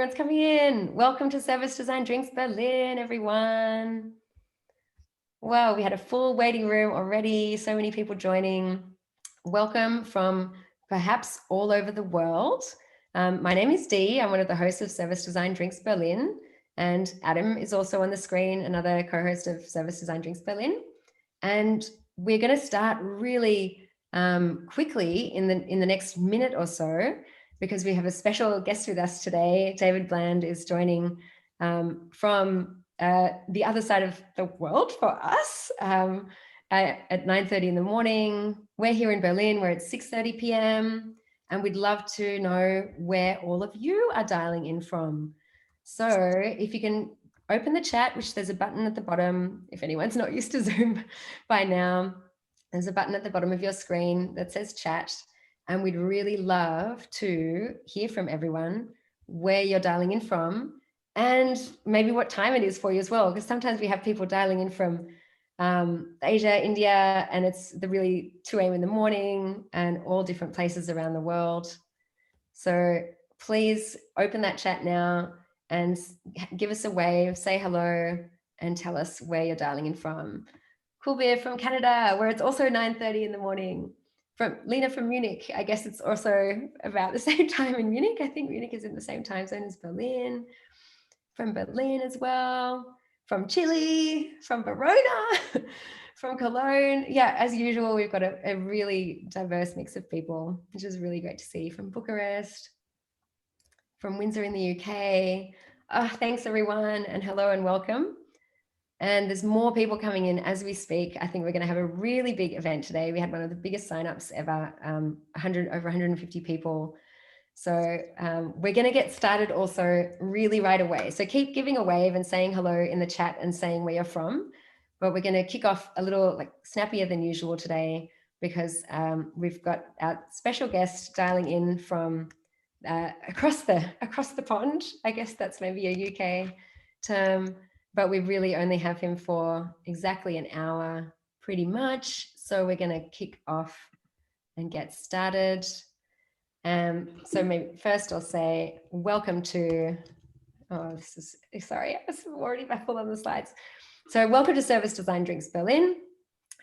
everyone's coming in. Welcome to Service Design Drinks Berlin, everyone. Wow, we had a full waiting room already. So many people joining. Welcome from perhaps all over the world. My name is Dee. I'm one of the hosts of Service Design Drinks Berlin. And Adam is also on the screen, another co-host of Service Design Drinks Berlin. And we're going to start really quickly in the next minute or so, because we have a special guest with us today. David Bland is joining from the other side of the world for us at 9:30 in the morning. We're here in Berlin, we're at 6:30 p.m. and we'd love to know where all of you are dialing in from. So if you can open the chat, which there's a button at the bottom, if anyone's not used to Zoom by now, there's a button at the bottom of your screen that says chat. And we'd really love to hear from everyone where you're dialing in from and maybe what time it is for you as well. Because sometimes we have people dialing in from Asia, India, and it's the really 2 a.m. in the morning and all different places around the world. So please open that chat now and give us a wave, say hello, and tell us where you're dialing in from. Cool Beer from Canada, where it's also 9:30 in the morning. From Lena from Munich, I guess it's also about the same time in Munich. I think Munich is in the same time zone as Berlin. From Berlin as well. From Chile, from Verona, from Cologne. Yeah, as usual, we've got a really diverse mix of people, which is really great to see. From Bucharest, from Windsor in the UK. Thanks everyone, and hello and welcome. And there's more people coming in as we speak. I think we're going to have a really big event today. We had one of the biggest signups ever, over 150 people. So we're going to get started also really right away. So keep giving a wave and saying hello in the chat and saying where you're from. But we're going to kick off a little snappier than usual today, because we've got our special guest dialing in from across the pond. I guess that's maybe a UK term, but we really only have him for exactly an hour, pretty much. So we're going to kick off and get started. So maybe first I'll say welcome to, sorry, I was already baffled on the slides. So welcome to Service Design Drinks Berlin.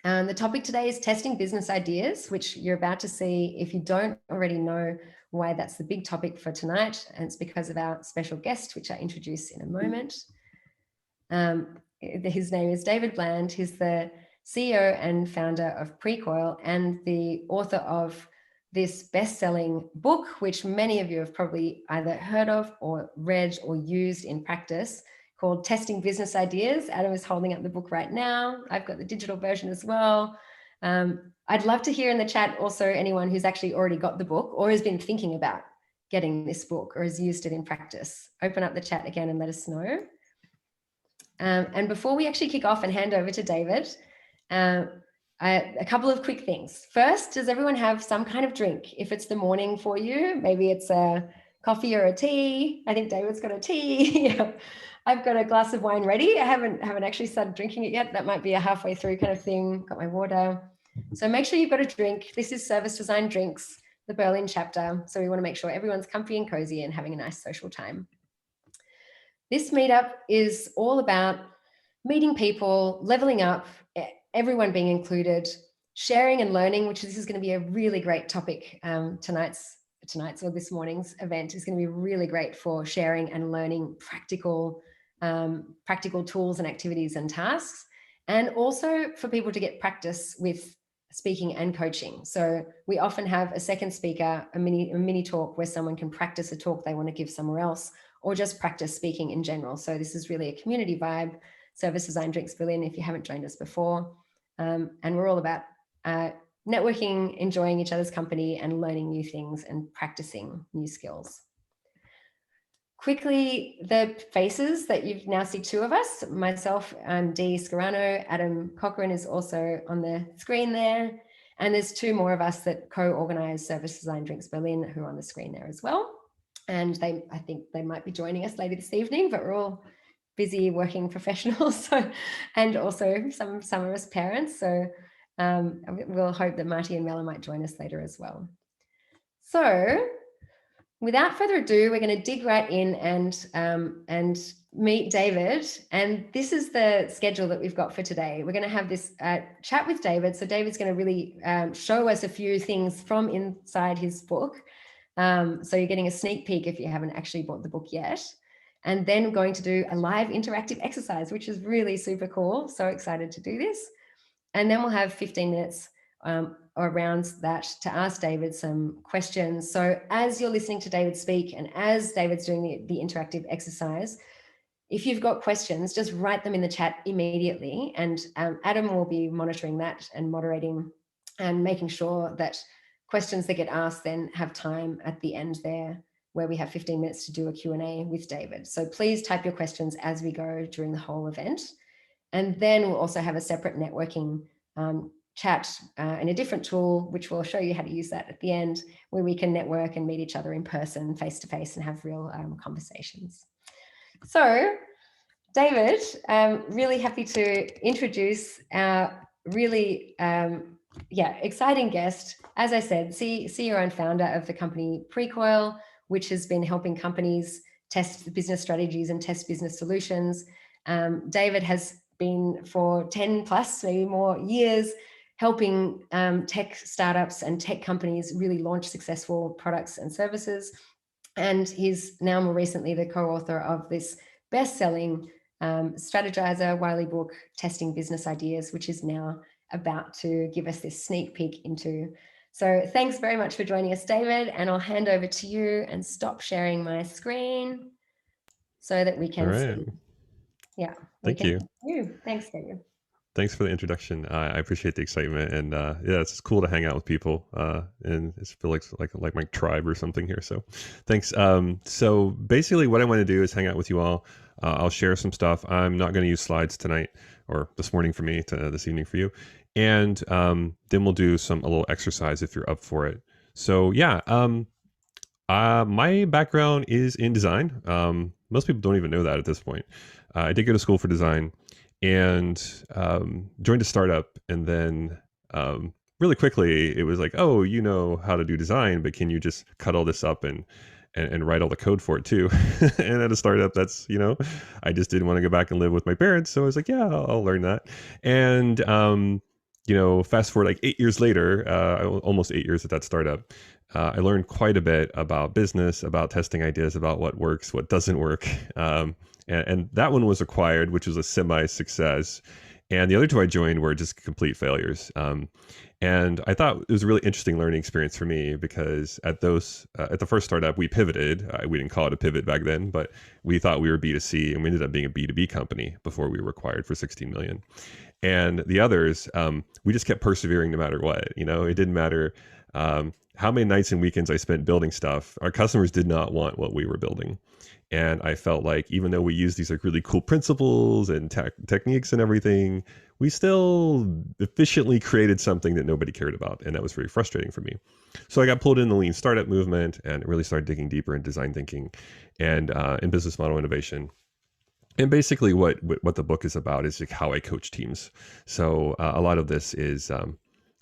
The topic today is testing business ideas, which you're about to see if you don't already know why that's the big topic for tonight. And it's because of our special guest, which I'll introduce in a moment. His name is David Bland. He's the CEO and founder of Precoil and the author of this best-selling book, which many of you have probably either heard of or read or used in practice, called Testing Business Ideas. Adam is holding up the book right now. I've got the digital version as well. I'd love to hear in the chat also anyone who's actually already got the book or has been thinking about getting this book or has used it in practice. Open up the chat again and let us know. And before we actually kick off and hand over to David, a couple of quick things. First, does everyone have some kind of drink? If it's the morning for you, maybe it's a coffee or a tea. I think David's got a tea. Yeah. I've got a glass of wine ready. I haven't actually started drinking it yet. That might be a halfway through kind of thing. Got my water. So make sure you've got a drink. This is Service Design Drinks, the Berlin chapter. So we want to make sure everyone's comfy and cozy and having a nice social time. This meetup is all about meeting people, leveling up, everyone being included, sharing and learning, which this is going to be a really great topic. Tonight's or this morning's event is going to be really great for sharing and learning practical tools and activities and tasks, and also for people to get practice with speaking and coaching. So we often have a second speaker, a mini talk where someone can practice a talk they want to give somewhere else, or just practice speaking in general. So this is really a community vibe. Service Design Drinks Berlin, if you haven't joined us before. And we're all about networking, enjoying each other's company and learning new things and practicing new skills. Quickly, the faces that you now see two of us, myself, I'm Dee Scarano, Adam Cochran is also on the screen there. And there's two more of us that co-organize Service Design Drinks Berlin who are on the screen there as well. And I think they might be joining us later this evening, but we're all busy working professionals, and also some of us parents. So we'll hope that Marty and Mela might join us later as well. So without further ado, we're going to dig right in and meet David. And this is the schedule that we've got for today. We're going to have this chat with David. So David's going to really show us a few things from inside his book. So you're getting a sneak peek if you haven't actually bought the book yet. And then we're going to do a live interactive exercise, which is really super cool. So excited to do this. And then we'll have 15 minutes around that to ask David some questions. So as you're listening to David speak and as David's doing the interactive exercise, if you've got questions, just write them in the chat immediately. And Adam will be monitoring that and moderating and making sure that questions that get asked then have time at the end there where we have 15 minutes to do a Q&A with David. So please type your questions as we go during the whole event. And then we'll also have a separate networking chat in a different tool, which will show you how to use that at the end, where we can network and meet each other in person, face to face, and have real conversations. So, David, really happy to introduce our really exciting guest. As I said, CEO and founder of the company Precoil, which has been helping companies test the business strategies and test business solutions. David has been for 10 plus, maybe more years, helping tech startups and tech companies really launch successful products and services. And he's now more recently the co-author of this best-selling strategizer Wiley book, Testing Business Ideas, which is now about to give us this sneak peek into. So thanks very much for joining us, David, and I'll hand over to you and stop sharing my screen so that we can see. Yeah. Thank you. Thanks, David. Thanks for the introduction. I appreciate the excitement, and yeah, it's cool to hang out with people, and it feels like my tribe or something here. So, thanks. So basically, what I want to do is hang out with you all. I'll share some stuff. I'm not going to use slides tonight or this morning for me, to this evening for you, and then we'll do a little exercise if you're up for it. So yeah, my background is in design. Most people don't even know that at this point. I did go to school for design and joined a startup. And then really quickly, it was like, oh, you know how to do design, but can you just cut all this up and write all the code for it too? And at a startup, that's, I just didn't want to go back and live with my parents. So I was like, yeah, I'll learn that. And, fast forward like 8 years later, almost 8 years at that startup, I learned quite a bit about business, about testing ideas, about what works, what doesn't work. And that one was acquired, which was a semi-success. And the other two I joined were just complete failures. And I thought it was a really interesting learning experience for me because at the first startup, we pivoted. We didn't call it a pivot back then, but we thought we were B2C, and we ended up being a B2B company before we were acquired for 16 million. And the others, we just kept persevering no matter what. It didn't matter how many nights and weekends I spent building stuff. Our customers did not want what we were building. And I felt like even though we used these like really cool principles and techniques and everything, we still efficiently created something that nobody cared about. And that was very frustrating for me. So I got pulled in the lean startup movement and really started digging deeper in design thinking and in business model innovation. And basically what the book is about is like how I coach teams. So a lot of this is,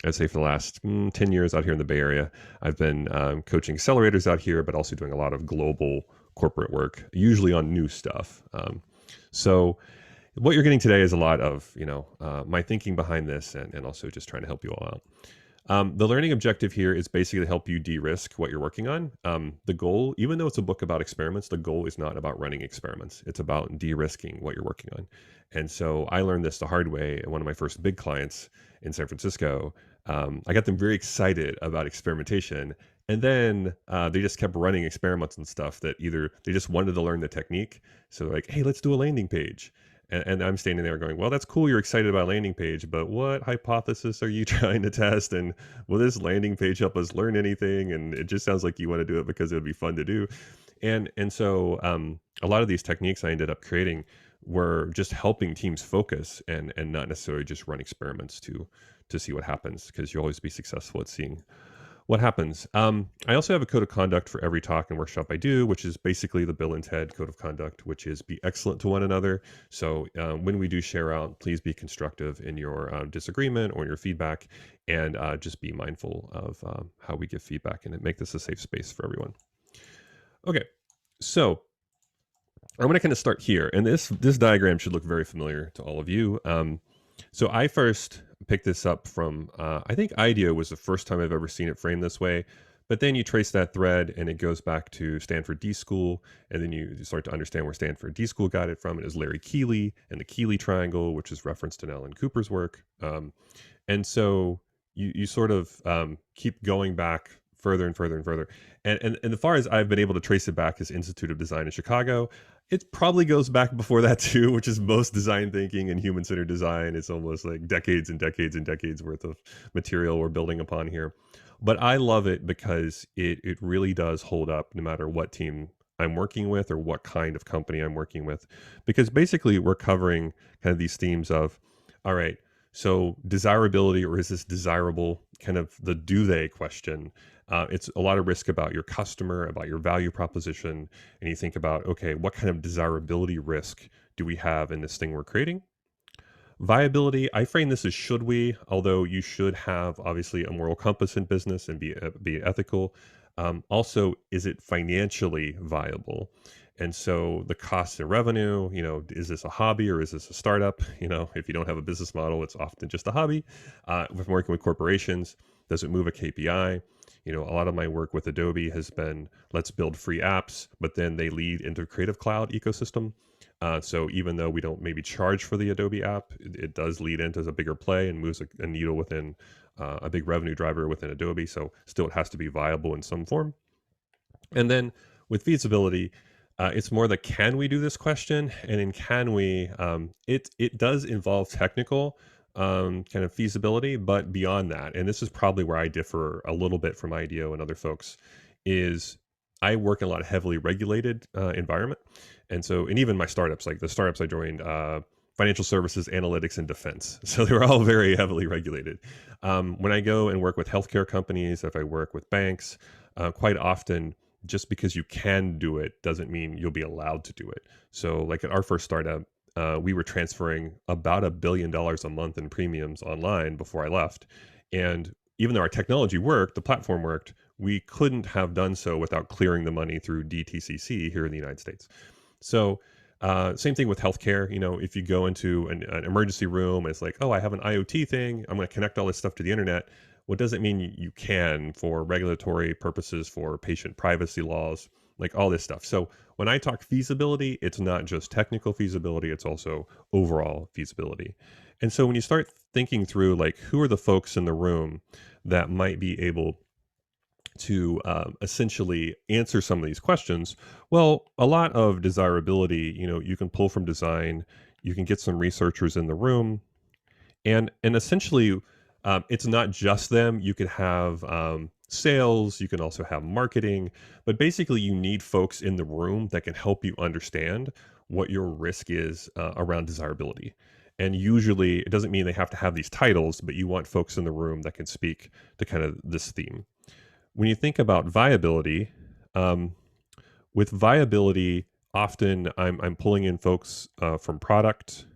I'd say for the last 10 years out here in the Bay Area, I've been coaching accelerators out here, but also doing a lot of global corporate work, usually on new stuff. So what you're getting today is a lot of, my thinking behind this and also just trying to help you all out. The learning objective here is basically to help you de-risk what you're working on. The goal, even though it's a book about experiments, the goal is not about running experiments. It's about de-risking what you're working on. And so I learned this the hard way. One of my first big clients in San Francisco, I got them very excited about experimentation. And then they just kept running experiments and stuff that either they just wanted to learn the technique. So they're like, hey, let's do a landing page. And I'm standing there going, well, that's cool. You're excited about a landing page, but what hypothesis are you trying to test? And will this landing page help us learn anything? And it just sounds like you want to do it because it would be fun to do. And so a lot of these techniques I ended up creating were just helping teams focus and not necessarily just run experiments to see what happens, because you'll always be successful at seeing what happens. I also have a code of conduct for every talk and workshop I do, which is basically the Bill and Ted code of conduct, which is be excellent to one another. So when we do share out, please be constructive in your disagreement or your feedback, and just be mindful of how we give feedback and make this a safe space for everyone. Okay, so I'm going to kind of start here, and this diagram should look very familiar to all of you. So I first picked this up from I think IDEO was the first time I've ever seen it framed this way. But then you trace that thread, and it goes back to Stanford D School, and then you start to understand where Stanford D School got it from. It is Larry Keeley and the Keeley Triangle, which is referenced in Alan Cooper's work. And so you sort of keep going back further and further and further. And as far as I've been able to trace it back is Institute of Design in Chicago. It probably goes back before that too, which is most design thinking and human-centered design. It's almost like decades and decades and decades worth of material we're building upon here. But I love it because it really does hold up no matter what team I'm working with or what kind of company I'm working with. Because basically we're covering kind of these themes of, all right, so desirability, or is this desirable? Kind of the do they question. It's a lot of risk about your customer, about your value proposition. And you think about, okay, what kind of desirability risk do we have in this thing we're creating? Viability, I frame this as should we, although you should have obviously a moral compass in business and be ethical. Also, is it financially viable? And so the cost and revenue, is this a hobby or is this a startup? If you don't have a business model, it's often just a hobby. With working with corporations, does it move a KPI? A lot of my work with Adobe has been let's build free apps, but then they lead into Creative Cloud ecosystem. So even though we don't maybe charge for the Adobe app, it does lead into a bigger play and moves a needle within a big revenue driver within Adobe. So still it has to be viable in some form. And then with feasibility, it's more the can we do this question, and in can we, it does involve technical kind of feasibility, but beyond that, and this is probably where I differ a little bit from IDEO and other folks, is I work in a lot of heavily regulated environment, and even my startups, like the startups I joined. Financial services, analytics, and defense. So they're all very heavily regulated. When I go and work with healthcare companies, if I work with banks, quite often just because you can do it doesn't mean you'll be allowed to do it. So, like at our first startup, we were transferring about $1 billion a month in premiums online before I left. And even though our technology worked, the platform worked, we couldn't have done so without clearing the money through DTCC here in the United States. So, same thing with healthcare. If you go into an emergency room, it's like, oh, I have an IoT thing. I'm going to connect all this stuff to the internet. What does it mean you can for regulatory purposes, for patient privacy laws, like all this stuff? So when I talk feasibility, it's not just technical feasibility, it's also overall feasibility. And so when you start thinking through, like, who are the folks in the room that might be able to essentially answer some of these questions, well, a lot of desirability, you can pull from design, you can get some researchers in the room, and essentially, it's not just them. You could have sales, you can also have marketing, but basically, you need folks in the room that can help you understand what your risk is around desirability. And usually, it doesn't mean they have to have these titles, but you want folks in the room that can speak to kind of this theme. When you think about viability, um, with viability, often I'm pulling in folks from product.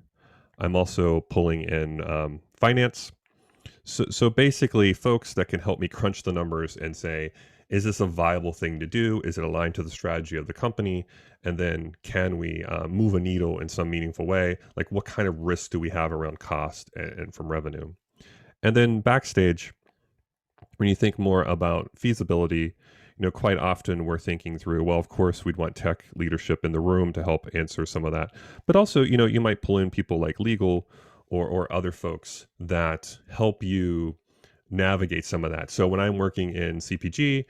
I'm also pulling in finance. So basically, folks that can help me crunch the numbers and say, is this a viable thing to do? Is it aligned to the strategy of the company? And then can we move a needle in some meaningful way? Like, what kind of risk do we have around cost and from revenue? And then backstage, when you think more about feasibility, quite often we're thinking through, well, of course, we'd want tech leadership in the room to help answer some of that. But also, you might pull in people like legal or other folks that help you navigate some of that. So when I'm working in CPG,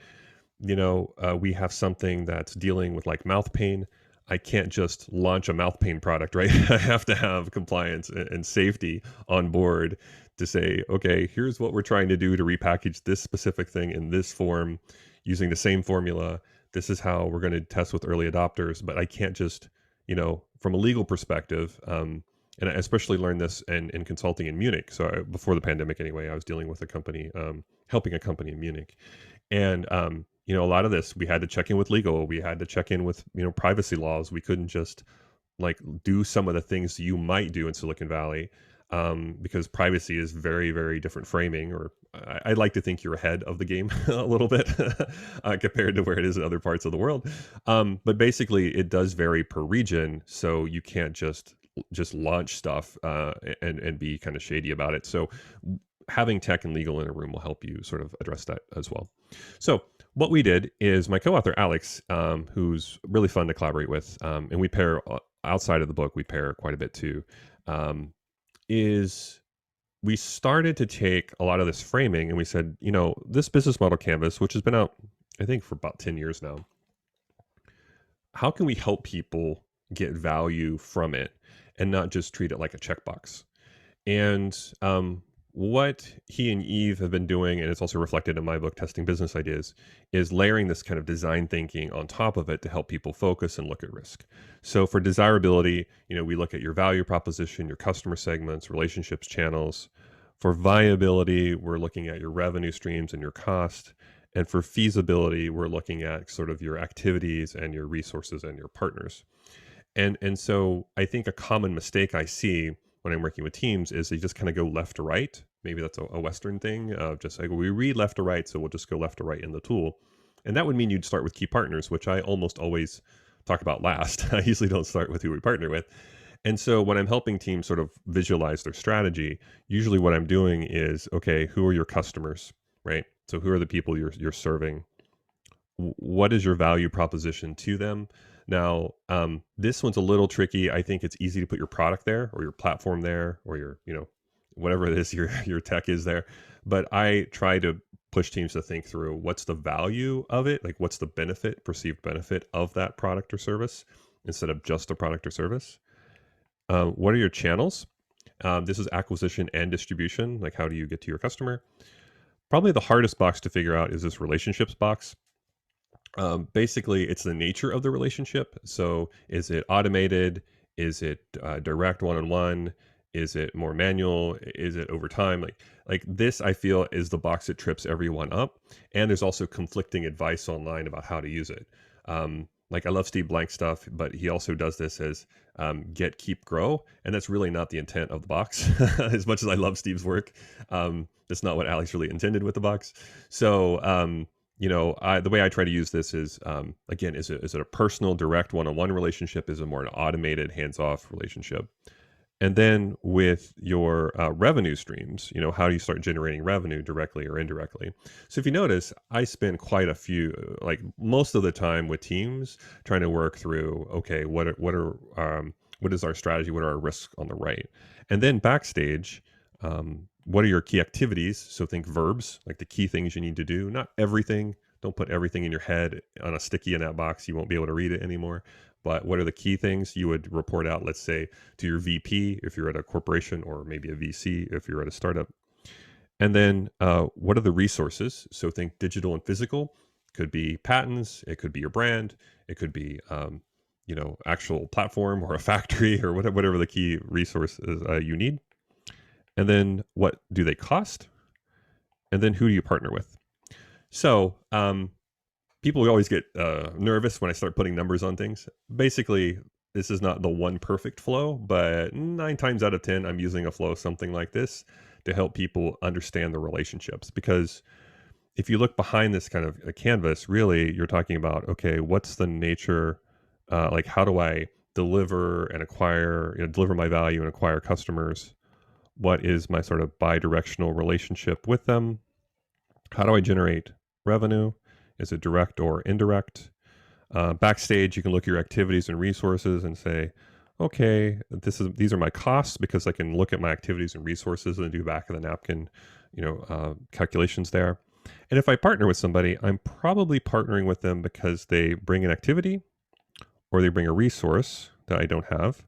we have something that's dealing with like mouth pain. I can't just launch a mouth pain product, right? I have to have compliance and safety on board to say, okay, here's what we're trying to do to repackage this specific thing in this form using the same formula. This is how we're going to test with early adopters. But I can't just, from a legal perspective, and I especially learned this in consulting in Munich. So before the pandemic, anyway, I was dealing with a company, helping a company in Munich. And a lot of this we had to check in with legal, we had to check in with privacy laws. We couldn't just like do some of the things you might do in Silicon Valley because privacy is very, very different framing. Or I like to think you're ahead of the game a little bit compared to where it is in other parts of the world. But basically, it does vary per region, so you can't just launch stuff and be kind of shady about it. So having tech and legal in a room will help you sort of address that as well. So what we did is my co-author Alex, who's really fun to collaborate with, and we pair outside of the book, we pair quite a bit too. Um, is we started to take a lot of this framing and we said, this business model canvas, which has been out, I think, for about 10 years now, how can we help people get value from it and not just treat it like a checkbox? And what he and Eve have been doing, and it's also reflected in my book, Testing Business Ideas, is layering this kind of design thinking on top of it to help people focus and look at risk. So for desirability, we look at your value proposition, your customer segments, relationships, channels. For viability, we're looking at your revenue streams and your cost. And for feasibility, we're looking at sort of your activities and your resources and your partners. And so I think a common mistake I see when I'm working with teams is they just kind of go left to right. Maybe that's a Western thing of just like, we read left to right, so we'll just go left to right in the tool. And that would mean you'd start with key partners, which I almost always talk about last. I usually don't start with who we partner with. And so when I'm helping teams sort of visualize their strategy, usually what I'm doing is, okay, who are your customers, right? So who are the people you're serving? What is your value proposition to them? Now, this one's a little tricky. I think it's easy to put your product there or your platform there or your, whatever it is your tech is there. But I try to push teams to think through what's the value of it, like what's the benefit, perceived benefit of that product or service instead of just a product or service. What are your channels? This is acquisition and distribution. Like, how do you get to your customer? Probably the hardest box to figure out is this relationships box. Basically, it's the nature of the relationship. So, is it automated? Is it direct one-on-one? Is it more manual? Is it over time? Like this, I feel is the box that trips everyone up. And there's also conflicting advice online about how to use it. Like I love Steve Blank stuff, but he also does this as get, keep, grow, and that's really not the intent of the box. As much as I love Steve's work, that's not what Alex really intended with the box. So the way I try to use this is, again, is it a personal, direct, one-on-one relationship? Is it more an automated, hands-off relationship? And then with your revenue streams, how do you start generating revenue directly or indirectly? So if you notice, I spend quite a few, like most of the time with teams trying to work through, okay, what is our strategy? What are our risks on the right? And then backstage, what are your key activities? So think verbs, like the key things you need to do, not everything. Don't put everything in your head on a sticky in that box. You won't be able to read it anymore. But what are the key things you would report out, let's say, to your VP if you're at a corporation, or maybe a VC if you're at a startup? And then what are the resources? So think digital and physical. Could be patents. It could be your brand. It could be actual platform or a factory or whatever the key resources you need. And then what do they cost? And then who do you partner with? So people always get nervous when I start putting numbers on things. Basically, this is not the one perfect flow, but 9 times out of 10, I'm using a flow something like this to help people understand the relationships. Because if you look behind this kind of a canvas, really, you're talking about, okay, what's the nature, like how do I deliver and acquire, deliver my value and acquire customers? What is my sort of bi-directional relationship with them? How do I generate revenue? Is it direct or indirect? Backstage, you can look at your activities and resources and say, okay, these are my costs, because I can look at my activities and resources and do back of the napkin, calculations there. And if I partner with somebody, I'm probably partnering with them because they bring an activity, or they bring a resource that I don't have,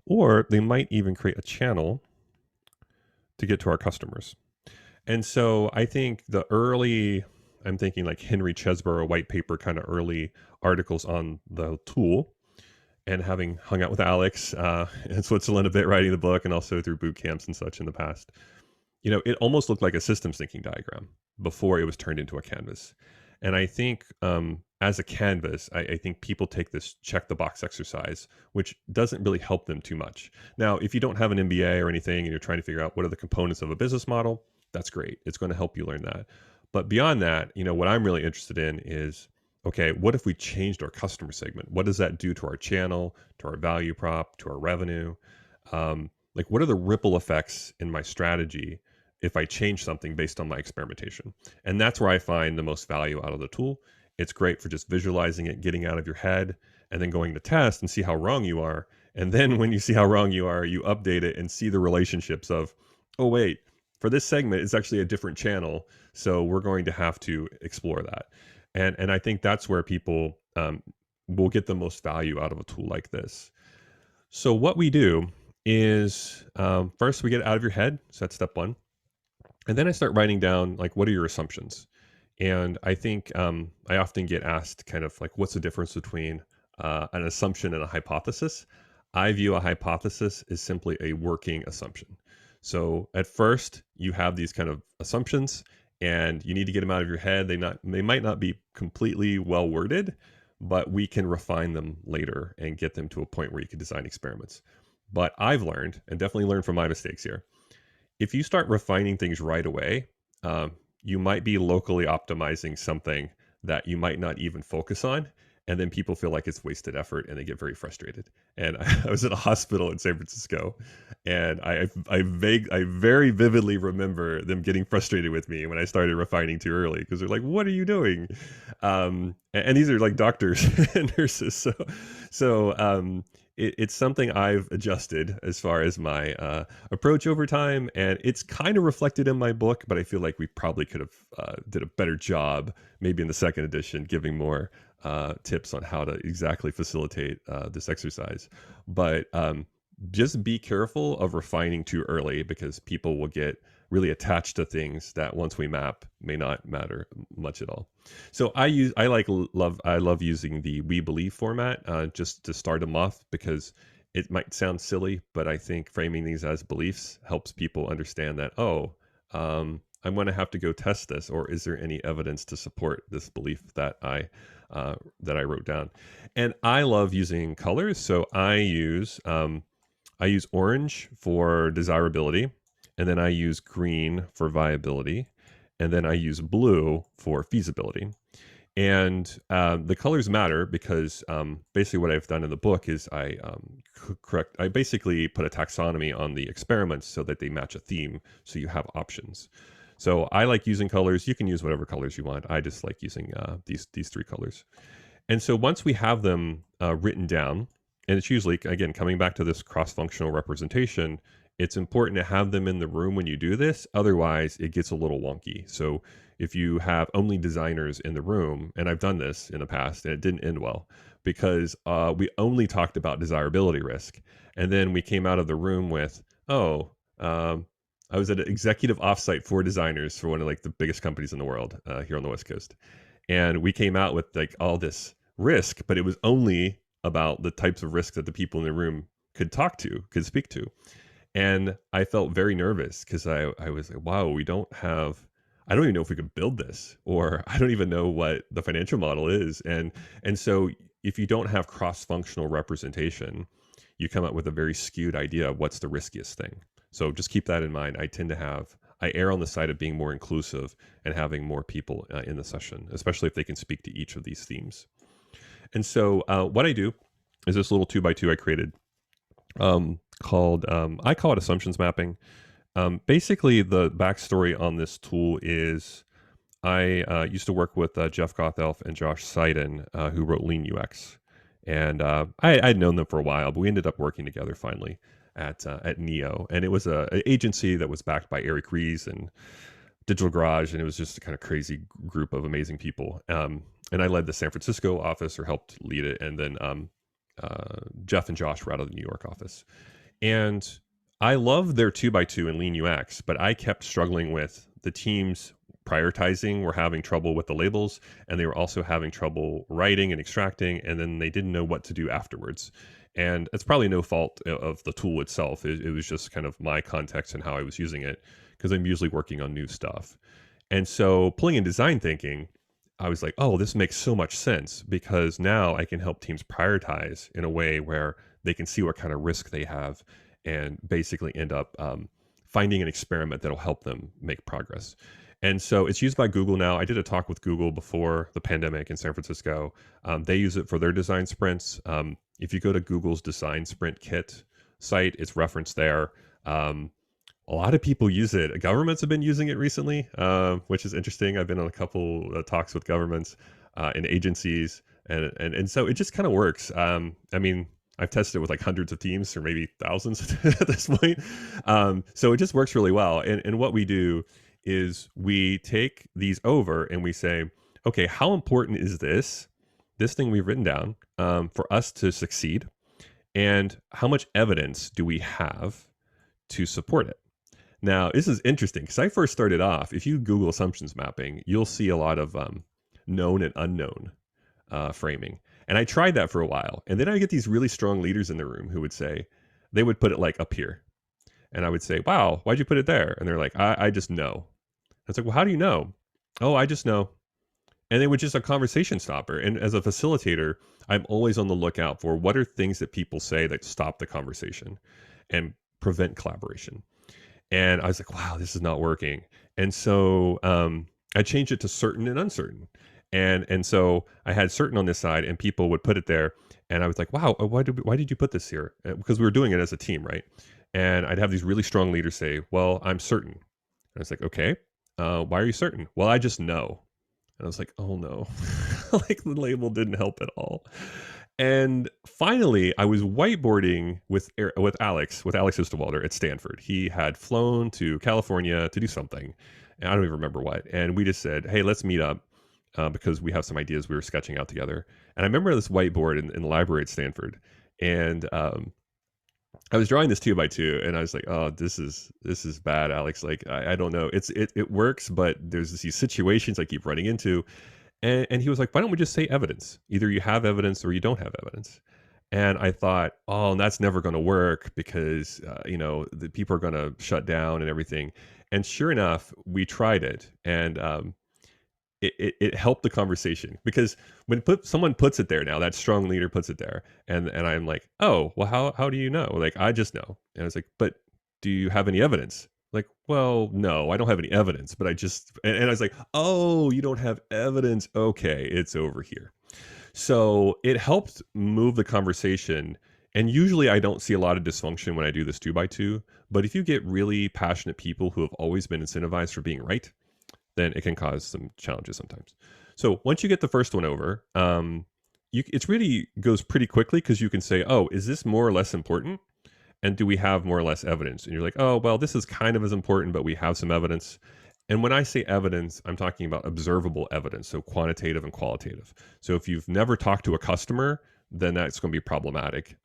or they might even create a channel to get to our customers. And so I think I'm thinking like Henry Chesborough white paper kind of early articles on the tool, and having hung out with Alex in Switzerland a bit writing the book, and also through boot camps and such in the past, it almost looked like a systems thinking diagram before it was turned into a canvas. And I think as a canvas, I think people take this check the box exercise, which doesn't really help them too much. Now, if you don't have an MBA or anything and you're trying to figure out what are the components of a business model, that's great. It's going to help you learn that. But beyond that, what I'm really interested in is, okay, what if we changed our customer segment? What does that do to our channel, to our value prop, to our revenue? Like, what are the ripple effects in my strategy if I change something based on my experimentation? And that's where I find the most value out of the tool. It's great for just visualizing it, getting out of your head, and then going to test and see how wrong you are. And then when you see how wrong you are, you update it and see the relationships of, oh, wait, for this segment, it's actually a different channel. So we're going to have to explore that. And I think that's where people will get the most value out of a tool like this. So what we do is first we get it out of your head. So that's step one. And then I start writing down, like, what are your assumptions? And I think I often get asked kind of like, what's the difference between an assumption and a hypothesis? I view a hypothesis as simply a working assumption. So at first, you have these kind of assumptions, and you need to get them out of your head. They might not be completely well worded, but we can refine them later and get them to a point where you can design experiments. But I've learned, and definitely learned from my mistakes here, if you start refining things right away, you might be locally optimizing something that you might not even focus on. And then people feel like it's wasted effort and they get very frustrated. And I was at a hospital in San Francisco, and I very vividly remember them getting frustrated with me when I started refining too early, because they're like, "What are you doing?" And these are like doctors and nurses. So it's something I've adjusted as far as my approach over time, and it's kind of reflected in my book. But I feel like we probably could have did a better job, maybe in the second edition, giving more tips on how to exactly facilitate this exercise. But just be careful of refining too early, because people will get really attached to things that once we map may not matter much at all. So I love using the We Believe format just to start them off, because it might sound silly, but I think framing these as beliefs helps people understand that, I'm going to have to go test this, or is there any evidence to support this belief that I wrote down? And I love using colors, so I use orange for desirability, and then I use green for viability, and then I use blue for feasibility. And the colors matter because basically what I've done in the book is I basically put a taxonomy on the experiments so that they match a theme, so you have options. So I like using colors. You can use whatever colors you want. I just like using these three colors. And so once we have them written down, and it's usually, again, coming back to this cross-functional representation, it's important to have them in the room when you do this. Otherwise, it gets a little wonky. So if you have only designers in the room, and I've done this in the past, and it didn't end well, because we only talked about desirability risk. And then we came out of the room with, I was at an executive offsite for designers for one of like the biggest companies in the world here on the West Coast. And we came out with like all this risk, but it was only about the types of risk that the people in the room could speak to. And I felt very nervous because I was like, wow, I don't even know if we could build this, or I don't even know what the financial model is. And so if you don't have cross-functional representation, you come up with a very skewed idea of what's the riskiest thing. So just keep that in mind. I err on the side of being more inclusive and having more people in the session, especially if they can speak to each of these themes. And so what I do is this little 2x2 I created called, I call it assumptions mapping. Basically, the backstory on this tool is I used to work with Jeff Gothelf and Josh Seiden, who wrote Lean UX. And I'd known them for a while, but we ended up working together finally at Neo. And it was an agency that was backed by Eric Ries and Digital Garage, and it was just a kind of crazy group of amazing people. And I led the San Francisco office, or helped lead it, and then Jeff and Josh were out of the New York office. And I love their 2x2 in Lean UX, but I kept struggling with the teams prioritizing, were having trouble with the labels, and they were also having trouble writing and extracting, and then they didn't know what to do afterwards. And it's probably no fault of the tool itself. It was just kind of my context and how I was using it, because I'm usually working on new stuff. And so pulling in design thinking, I was like, oh, this makes so much sense because now I can help teams prioritize in a way where they can see what kind of risk they have and basically end up finding an experiment that'll help them make progress. And so it's used by Google now. I did a talk with Google before the pandemic in San Francisco. They use it for their design sprints. If you go to Google's design sprint kit site, it's referenced there. A lot of people use it. Governments have been using it recently, which is interesting. I've been on a couple talks with governments and agencies, and so it just kind of works. I mean, I've tested it with like hundreds of teams or maybe thousands at this point. So it just works really well. And what we do is we take these over and we say, okay, how important is this thing we've written down for us to succeed? And how much evidence do we have to support it? Now, this is interesting because I first started off, if you Google assumptions mapping, you'll see a lot of known and unknown framing. And I tried that for a while. And then I get these really strong leaders in the room who would say, they would put it like up here. And I would say, wow, why'd you put it there? And they're like, I just know. It's like, well, how do you know? Oh, I just know. And it was just a conversation stopper. And as a facilitator, I'm always on the lookout for what are things that people say that stop the conversation and prevent collaboration. And I was like, wow, this is not working. And so I changed it to certain and uncertain. And so I had certain on this side and people would put it there. And I was like, wow, why did you put this here? Because we were doing it as a team, right? And I'd have these really strong leaders say, well, I'm certain. And I was like, okay, why are you certain? Well, I just know. And I was like, oh no, like the label didn't help at all. And finally, I was whiteboarding with Alex Osterwalder at Stanford. He had flown to California to do something. And I don't even remember what. And we just said, hey, let's meet up because we have some ideas we were sketching out together. And I remember this whiteboard in the library at Stanford. And I was drawing this 2x2 and I was like, oh, this is bad, Alex. Like, I don't know. It works, but there's these situations I keep running into. And he was like, why don't we just say evidence? Either you have evidence or you don't have evidence. And I thought, oh, that's never going to work because, the people are going to shut down and everything. And sure enough, we tried it. And it helped the conversation because when someone puts it there now, that strong leader puts it there. And I'm like, oh, well, how do you know? Like, I just know. And I was like, but do you have any evidence? Like, well, no, I don't have any evidence, but and I was like, oh, you don't have evidence. Okay, it's over here. So it helped move the conversation. And usually I don't see a lot of dysfunction when I do this 2x2. But if you get really passionate people who have always been incentivized for being right, then it can cause some challenges sometimes. So once you get the first one over, it really goes pretty quickly because you can say, oh, is this more or less important? And do we have more or less evidence? And you're like, oh, well, this is kind of as important, but we have some evidence. And when I say evidence, I'm talking about observable evidence, so quantitative and qualitative. So if you've never talked to a customer, then that's going to be problematic.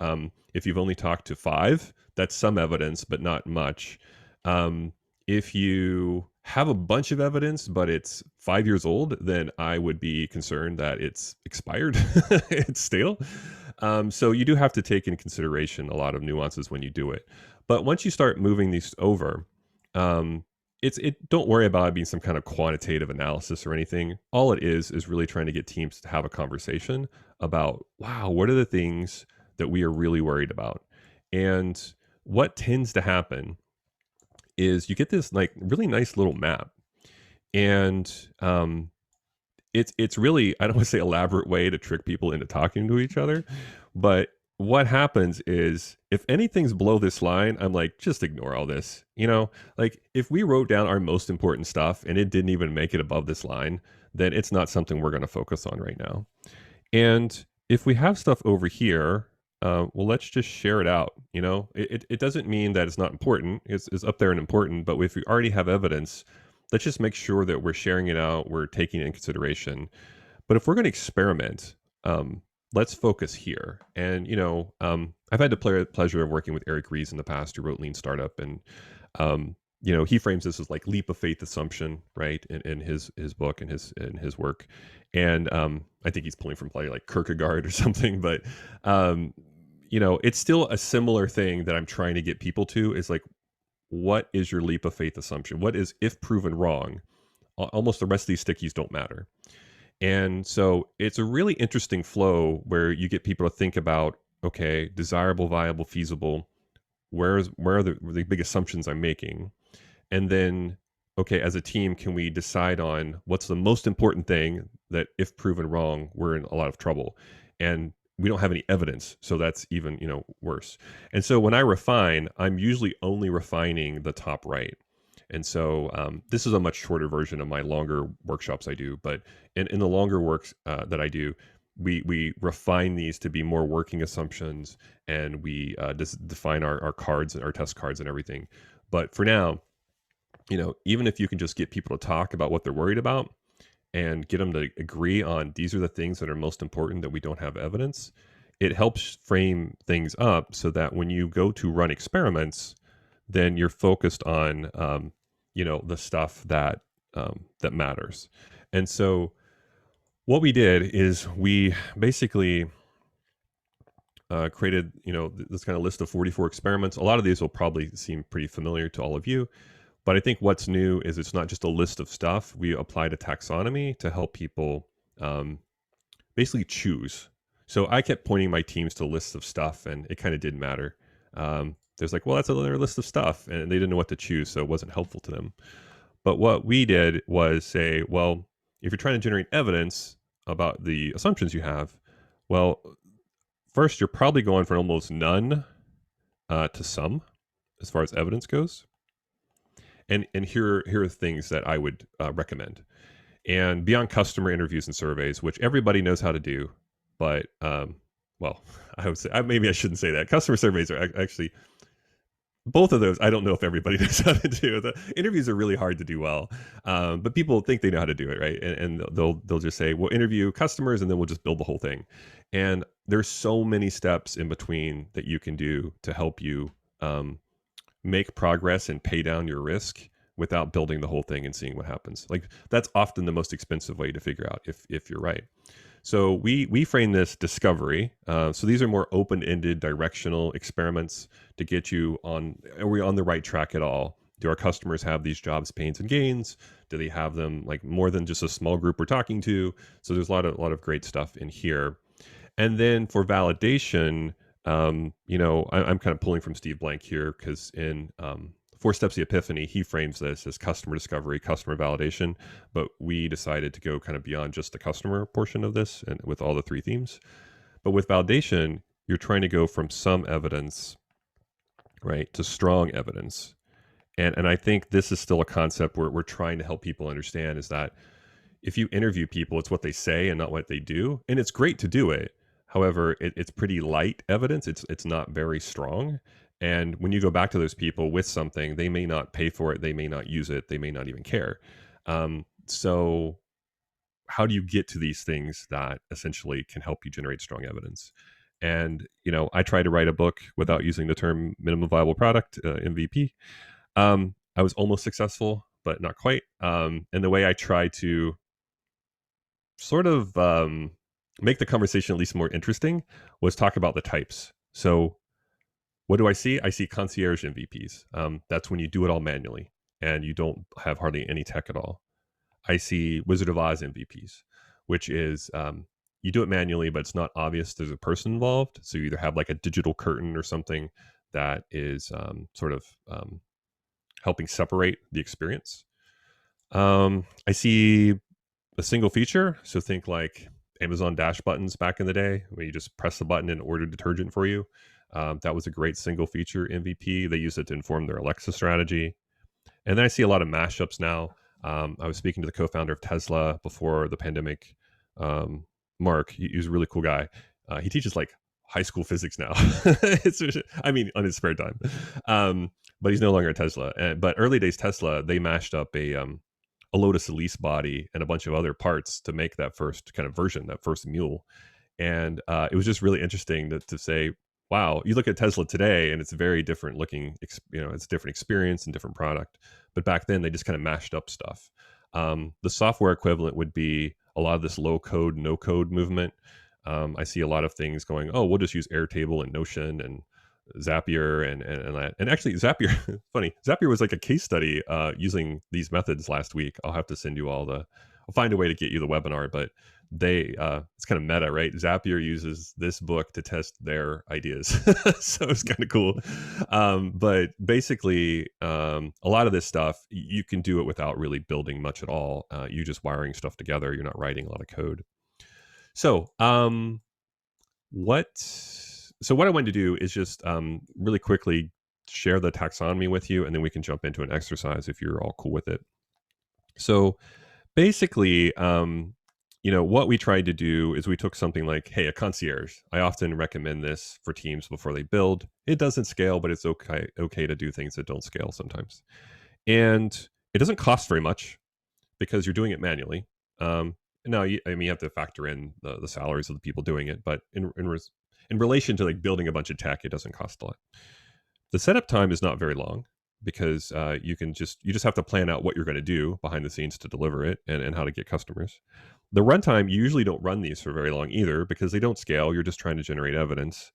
If you've only talked to 5, that's some evidence, but not much. If you have a bunch of evidence, but it's 5 years old, then I would be concerned that it's expired, it's stale. So you do have to take into consideration a lot of nuances when you do it. But once you start moving these over, don't worry about it being some kind of quantitative analysis or anything. All it is really trying to get teams to have a conversation about, wow, what are the things that we are really worried about? And what tends to happen is you get this like really nice little map. And it's really, I don't want to say elaborate way to trick people into talking to each other, but what happens is if anything's below this line, I'm like, just ignore all this. Like if we wrote down our most important stuff and it didn't even make it above this line, then it's not something we're going to focus on right now. And if we have stuff over here, well, let's just share it out. It doesn't mean that it's not important. It's up there and important, but if we already have evidence, let's just make sure that we're sharing it out, we're taking it in consideration. But if we're going to experiment, let's focus here. And, I've had the pleasure of working with Eric Ries in the past, who wrote Lean Startup. And, he frames this as like leap of faith assumption, right? In his book and his work. And I think he's pulling from probably like Kierkegaard or something. But, it's still a similar thing that I'm trying to get people to is like, what is your leap of faith assumption? What is, if proven wrong, almost the rest of these stickies don't matter. And so it's a really interesting flow where you get people to think about, okay, desirable, viable, feasible. Where are the big assumptions I'm making? And then, okay, as a team, can we decide on what's the most important thing that, if proven wrong, we're in a lot of trouble? And we don't have any evidence, so that's even worse. And so when I refine, I'm usually only refining the top right. And so this is a much shorter version of my longer workshops I do, but in the longer works that I do, we refine these to be more working assumptions, and we define our cards and our test cards and everything. But for now, even if you can just get people to talk about what they're worried about and get them to agree on these are the things that are most important that we don't have evidence, it helps frame things up so that when you go to run experiments, then you're focused on, the stuff that matters. And so what we did is we basically created, this kind of list of 44 experiments. A lot of these will probably seem pretty familiar to all of you. But I think what's new is it's not just a list of stuff. We applied a taxonomy to help people basically choose. So I kept pointing my teams to lists of stuff, and it kind of didn't matter. There's like, well, that's another list of stuff, and they didn't know what to choose, so it wasn't helpful to them. But what we did was say, well, if you're trying to generate evidence about the assumptions you have, well, first you're probably going from almost none to some as far as evidence goes. And here are things that I would recommend. And beyond customer interviews and surveys, which everybody knows how to do, but well, I would say maybe I shouldn't say that. Customer surveys are actually both of those. I don't know if everybody knows how to do. The interviews are really hard to do well, but people think they know how to do it, right? And they'll just say, we'll interview customers and then we'll just build the whole thing. And there's so many steps in between that you can do to help you make progress and pay down your risk without building the whole thing and seeing what happens. Like that's often the most expensive way to figure out if you're right. So we frame this discovery. So these are more open-ended directional experiments to get you on, are we on the right track at all? Do our customers have these jobs, pains, and gains? Do they have them like more than just a small group we're talking to? So there's a lot of great stuff in here. And then for validation, I'm kind of pulling from Steve Blank here because in Four Steps to Epiphany, he frames this as customer discovery, customer validation. But we decided to go kind of beyond just the customer portion of this and with all the three themes. But with validation, you're trying to go from some evidence, right, to strong evidence. And I think this is still a concept where we're trying to help people understand is that if you interview people, it's what they say and not what they do. And it's great to do it. However, it's pretty light evidence. It's not very strong. And when you go back to those people with something, they may not pay for it. They may not use it. They may not even care. So how do you get to these things that essentially can help you generate strong evidence? And, I try to write a book without using the term minimum viable product, MVP. I was almost successful, but not quite. And the way I try to sort of make the conversation at least more interesting was talk about the types. So what do I see? I see concierge MVPs. That's when you do it all manually and you don't have hardly any tech at all. I see Wizard of Oz MVPs, which is you do it manually, but it's not obvious there's a person involved. So you either have like a digital curtain or something that is sort of helping separate the experience. I see a single feature. So think like Amazon Dash buttons back in the day, where you just press the button and order detergent for you. That was a great single feature MVP. They use it to inform their Alexa strategy. And then I see a lot of mashups now. I was speaking to the co-founder of Tesla before the pandemic. Mark, he's a really cool guy. He teaches like high school physics now. On his spare time. But he's no longer at Tesla. But early days Tesla, they mashed up a Lotus Elise body and a bunch of other parts to make that first kind of version, that first mule. And it was just really interesting to say, wow, you look at Tesla today and it's very different looking, it's a different experience and different product. But back then they just kind of mashed up stuff. The software equivalent would be a lot of this low code, no code movement. I see a lot of things going, oh, we'll just use Airtable and Notion and Zapier and that. And actually Zapier, funny, Zapier was like a case study using these methods last week. I'll have to send you all the I'll find a way to get you the webinar, but it's kind of meta, right? Zapier uses this book to test their ideas. So it's kind of cool. But basically, a lot of this stuff, you can do it without really building much at all. You just wiring stuff together. You're not writing a lot of code. So, what what I wanted to do is just really quickly share the taxonomy with you, and then we can jump into an exercise if you're all cool with it. So basically, what we tried to do is we took something like, hey, a concierge. I often recommend this for teams before they build. It doesn't scale, but it's okay to do things that don't scale sometimes. And it doesn't cost very much because you're doing it manually. Now, you have to factor in the salaries of the people doing it, but in relation to like building a bunch of tech, it doesn't cost a lot. The setup time is not very long because you just have to plan out what you're going to do behind the scenes to deliver it and how to get customers. The runtime, you usually don't run these for very long either because they don't scale. You're just trying to generate evidence.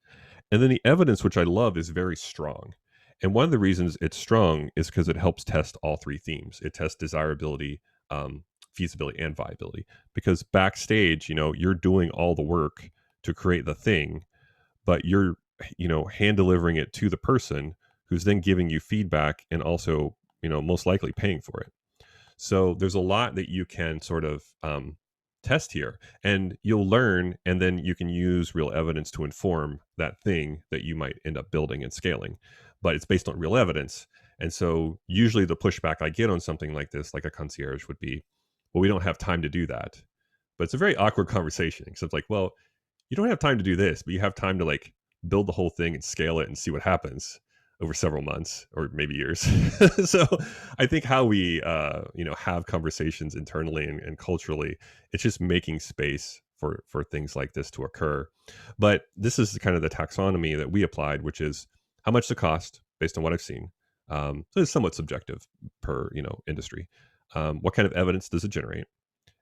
And then the evidence, which I love, is very strong. And one of the reasons it's strong is because it helps test all three themes. It tests desirability, feasibility, and viability. Because backstage, you're doing all the work to create the thing, but you're, hand delivering it to the person who's then giving you feedback and also, most likely paying for it. So there's a lot that you can sort of test here, and you'll learn, and then you can use real evidence to inform that thing that you might end up building and scaling. But it's based on real evidence. And so usually the pushback I get on something like this, like a concierge, would be, well, we don't have time to do that. But it's a very awkward conversation. Except like, well, you don't have time to do this, but you have time to like build the whole thing and scale it and see what happens over several months or maybe years. So I think how we have conversations internally and culturally, it's just making space for things like this to occur. But this is kind of the taxonomy that we applied, which is how much the cost based on what I've seen. So it's somewhat subjective per industry. What kind of evidence does it generate?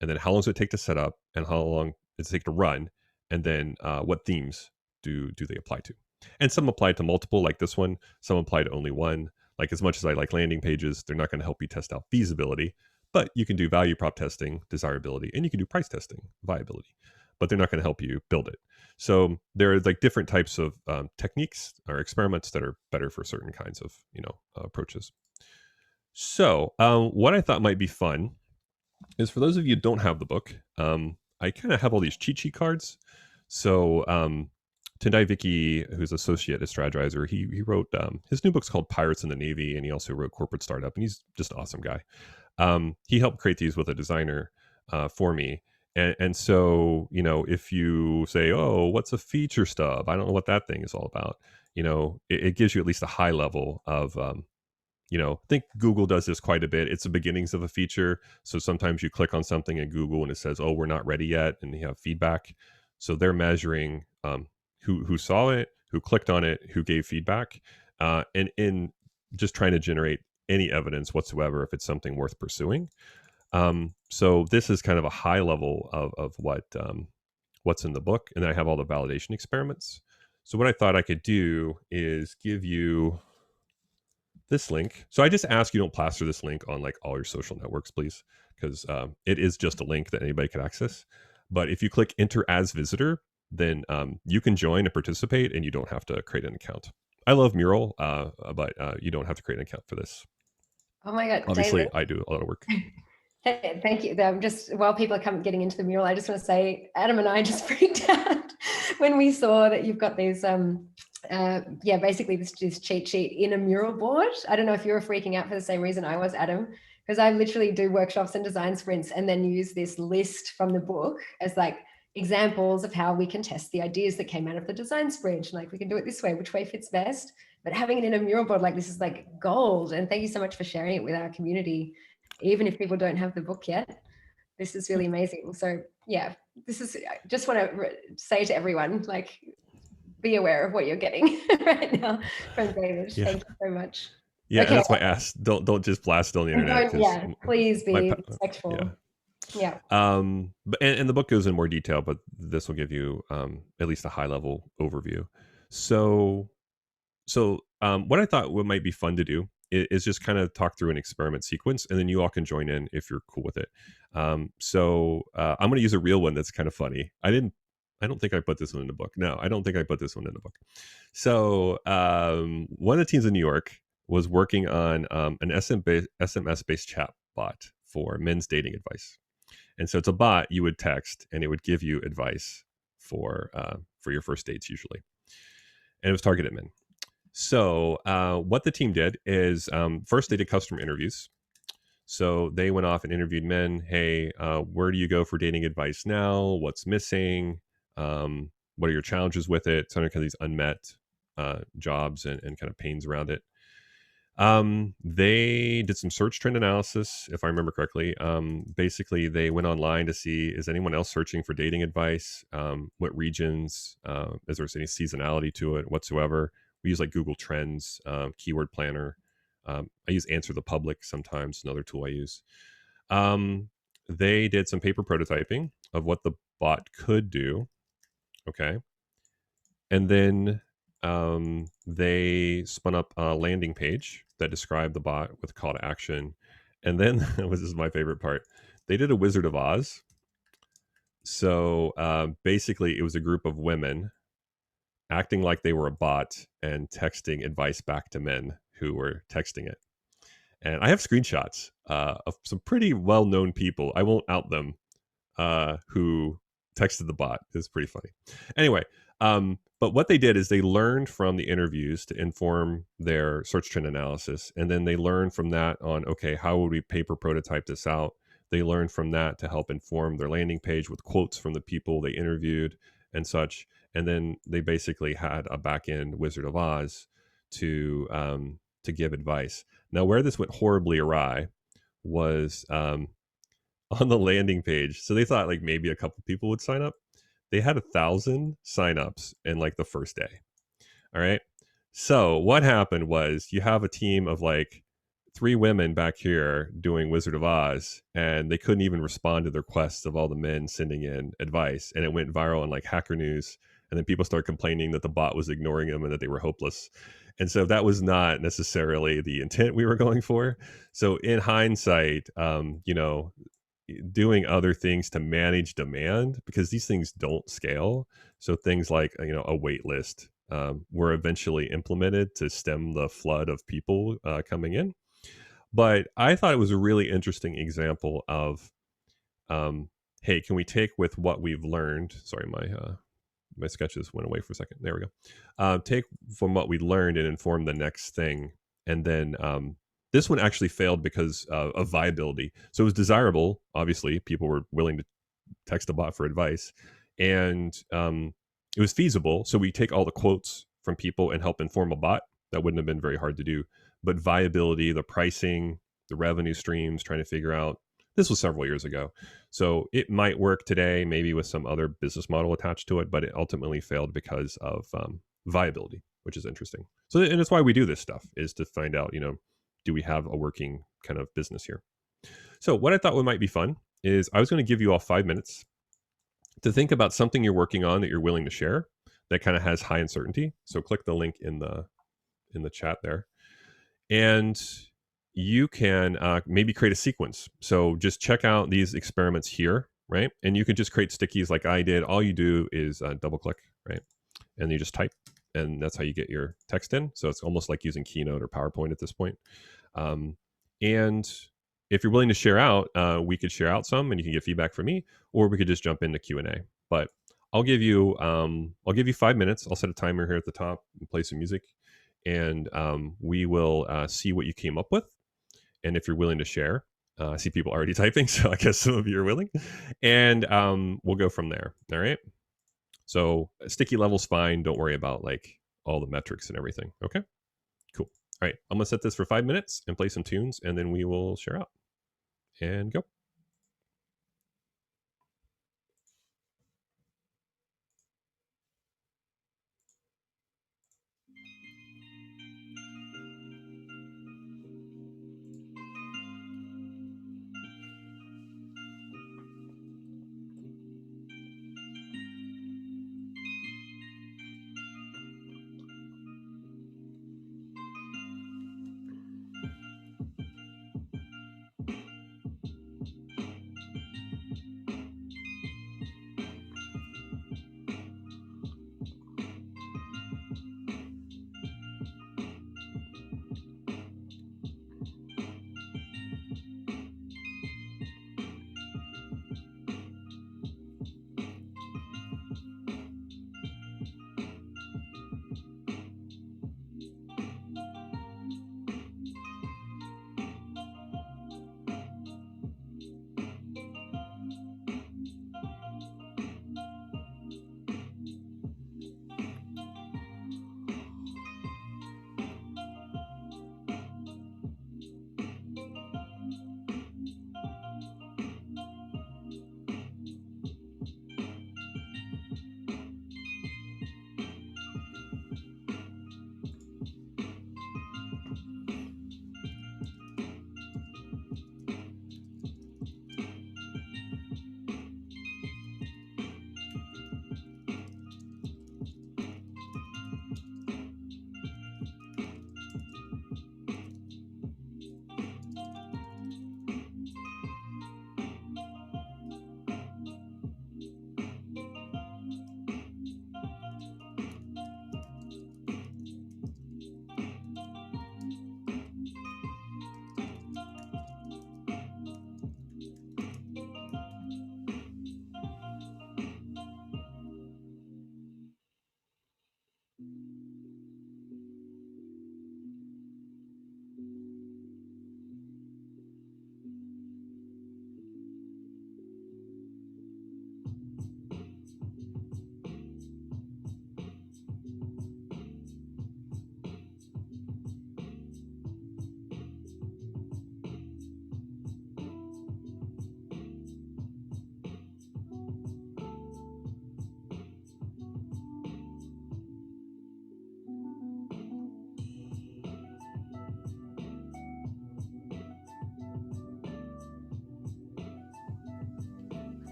And then how long does it take to set up, and how long does it take to run? And then what themes do they apply to? And some apply to multiple, like this one. Some apply to only one. Like, as much as I like landing pages, they're not going to help you test out feasibility, but you can do value prop testing, desirability, and you can do price testing, viability, but they're not going to help you build it. So there are like different types of techniques or experiments that are better for certain kinds of approaches. So what I thought might be fun is, for those of you who don't have the book, I kind of have all these cheat sheet cards. So Tendai Vicky, who's associate at Strategyzer, he wrote his new book's called Pirates in the Navy, and he also wrote Corporate Startup, and he's just an awesome guy. He helped create these with a designer for me. And so, if you say, oh, what's a feature stub? I don't know what that thing is all about. It gives you at least a high level of, I think Google does this quite a bit. It's the beginnings of a feature. So sometimes you click on something in Google and it says, oh, we're not ready yet. And you have feedback. So they're measuring who saw it, who clicked on it, who gave feedback, and in just trying to generate any evidence whatsoever if it's something worth pursuing. So this is kind of a high level of what's in the book. And then I have all the validation experiments. So what I thought I could do is give you this link. So I just ask you don't plaster this link on like all your social networks, please, because it is just a link that anybody could access. But if you click enter as visitor, then you can join and participate, and you don't have to create an account. I love Mural, but you don't have to create an account for this. Oh my God, obviously, David. I do a lot of work. Hey, thank you. Just while people are getting into the mural, I just want to say Adam and I just freaked out when we saw that you've got these basically this cheat sheet in a mural board. I don't know if you were freaking out for the same reason I was, Adam, because I literally do workshops and design sprints and then use this list from the book as like examples of how we can test the ideas that came out of the design sprint. Like, we can do it this way, which way fits best. But having it in a mural board like this is like gold. And thank you so much for sharing it with our community. Even if people don't have the book yet, this is really amazing. So yeah, I just want to say to everyone, like, be aware of what you're getting right now from David. Yeah. Thank you so much. Yeah, okay. That's my ask. Don't just blast it on the internet. Yeah, please be respectful. Yeah. But and the book goes in more detail, but this will give you at least a high level overview. So what I thought might be fun to do is just kind of talk through an experiment sequence, and then you all can join in if you're cool with it. I'm going to use a real one that's kind of funny. I don't think I put this one in the book. No, I don't think I put this one in the book. So one of the teams in New York was working on an SMS based chat bot for men's dating advice. And so it's a bot you would text, and it would give you advice for your first dates usually, and it was targeted men. So what the team did is first they did customer interviews. So they went off and interviewed men. Hey, where do you go for dating advice now? What's missing? What are your challenges with it? So kind of these unmet jobs and kind of pains around it. They did some search trend analysis, if I remember correctly. Basically, they went online to see, is anyone else searching for dating advice? What regions? Is there any seasonality to it whatsoever? We use like Google Trends, Keyword Planner. I use Answer the Public sometimes, another tool I use. They did some paper prototyping of what the bot could do. Okay. And then they spun up a landing page that described the bot with a call to action. And then, this is my favorite part, they did a Wizard of Oz. So basically, it was a group of women acting like they were a bot and texting advice back to men who were texting it. And I have screenshots of some pretty well known people. I won't out them who texted the bot. It's pretty funny. Anyway, but what they did is they learned from the interviews to inform their search trend analysis. And then they learned from that on, okay, how would we paper prototype this out? They learned from that to help inform their landing page with quotes from the people they interviewed and such. And then they basically had a back end Wizard of Oz to give advice. Now, where this went horribly awry was on the landing page. So they thought like maybe a couple people would sign up. They had 1,000 signups in like the first day. All right. So what happened was you have a team of like 3 women back here doing Wizard of Oz, and they couldn't even respond to the requests of all the men sending in advice. And it went viral on like Hacker News. And then people started complaining that the bot was ignoring them and that they were hopeless. And so that was not necessarily the intent we were going for. So in hindsight, doing other things to manage demand, because these things don't scale. So things like a wait list were eventually implemented to stem the flood of people coming in. But I thought it was a really interesting example of, hey, can we take with what we've learned? Sorry, my sketches went away for a second. There we go. Take from what we learned and inform the next thing. And then this one actually failed because of viability. So it was desirable. Obviously, people were willing to text a bot for advice. And it was feasible. So we take all the quotes from people and help inform a bot. That wouldn't have been very hard to do. But viability, the pricing, the revenue streams, trying to figure out, this was several years ago. So it might work today, maybe with some other business model attached to it, but it ultimately failed because of viability, which is interesting. So, and it's why we do this stuff, is to find out, do we have a working kind of business here? So what I thought might be fun is I was going to give you all 5 minutes to think about something you're working on that you're willing to share that kind of has high uncertainty. So click the link in the chat there. And you can maybe create a sequence. So just check out these experiments here, right? And you can just create stickies like I did. All you do is double click, right? And you just type, and that's how you get your text in. So it's almost like using Keynote or PowerPoint at this point. And if you're willing to share out, we could share out some and you can get feedback from me, or we could just jump into Q&A. But I'll give you 5 minutes. I'll set a timer here at the top and play some music. And we will see what you came up with. And if you're willing to share, I see people already typing, so I guess some of you are willing. And we'll go from there. All right. So sticky level's fine. Don't worry about like all the metrics and everything. Okay. Cool. All right. I'm going to set this for 5 minutes and play some tunes, and then we will share out and go.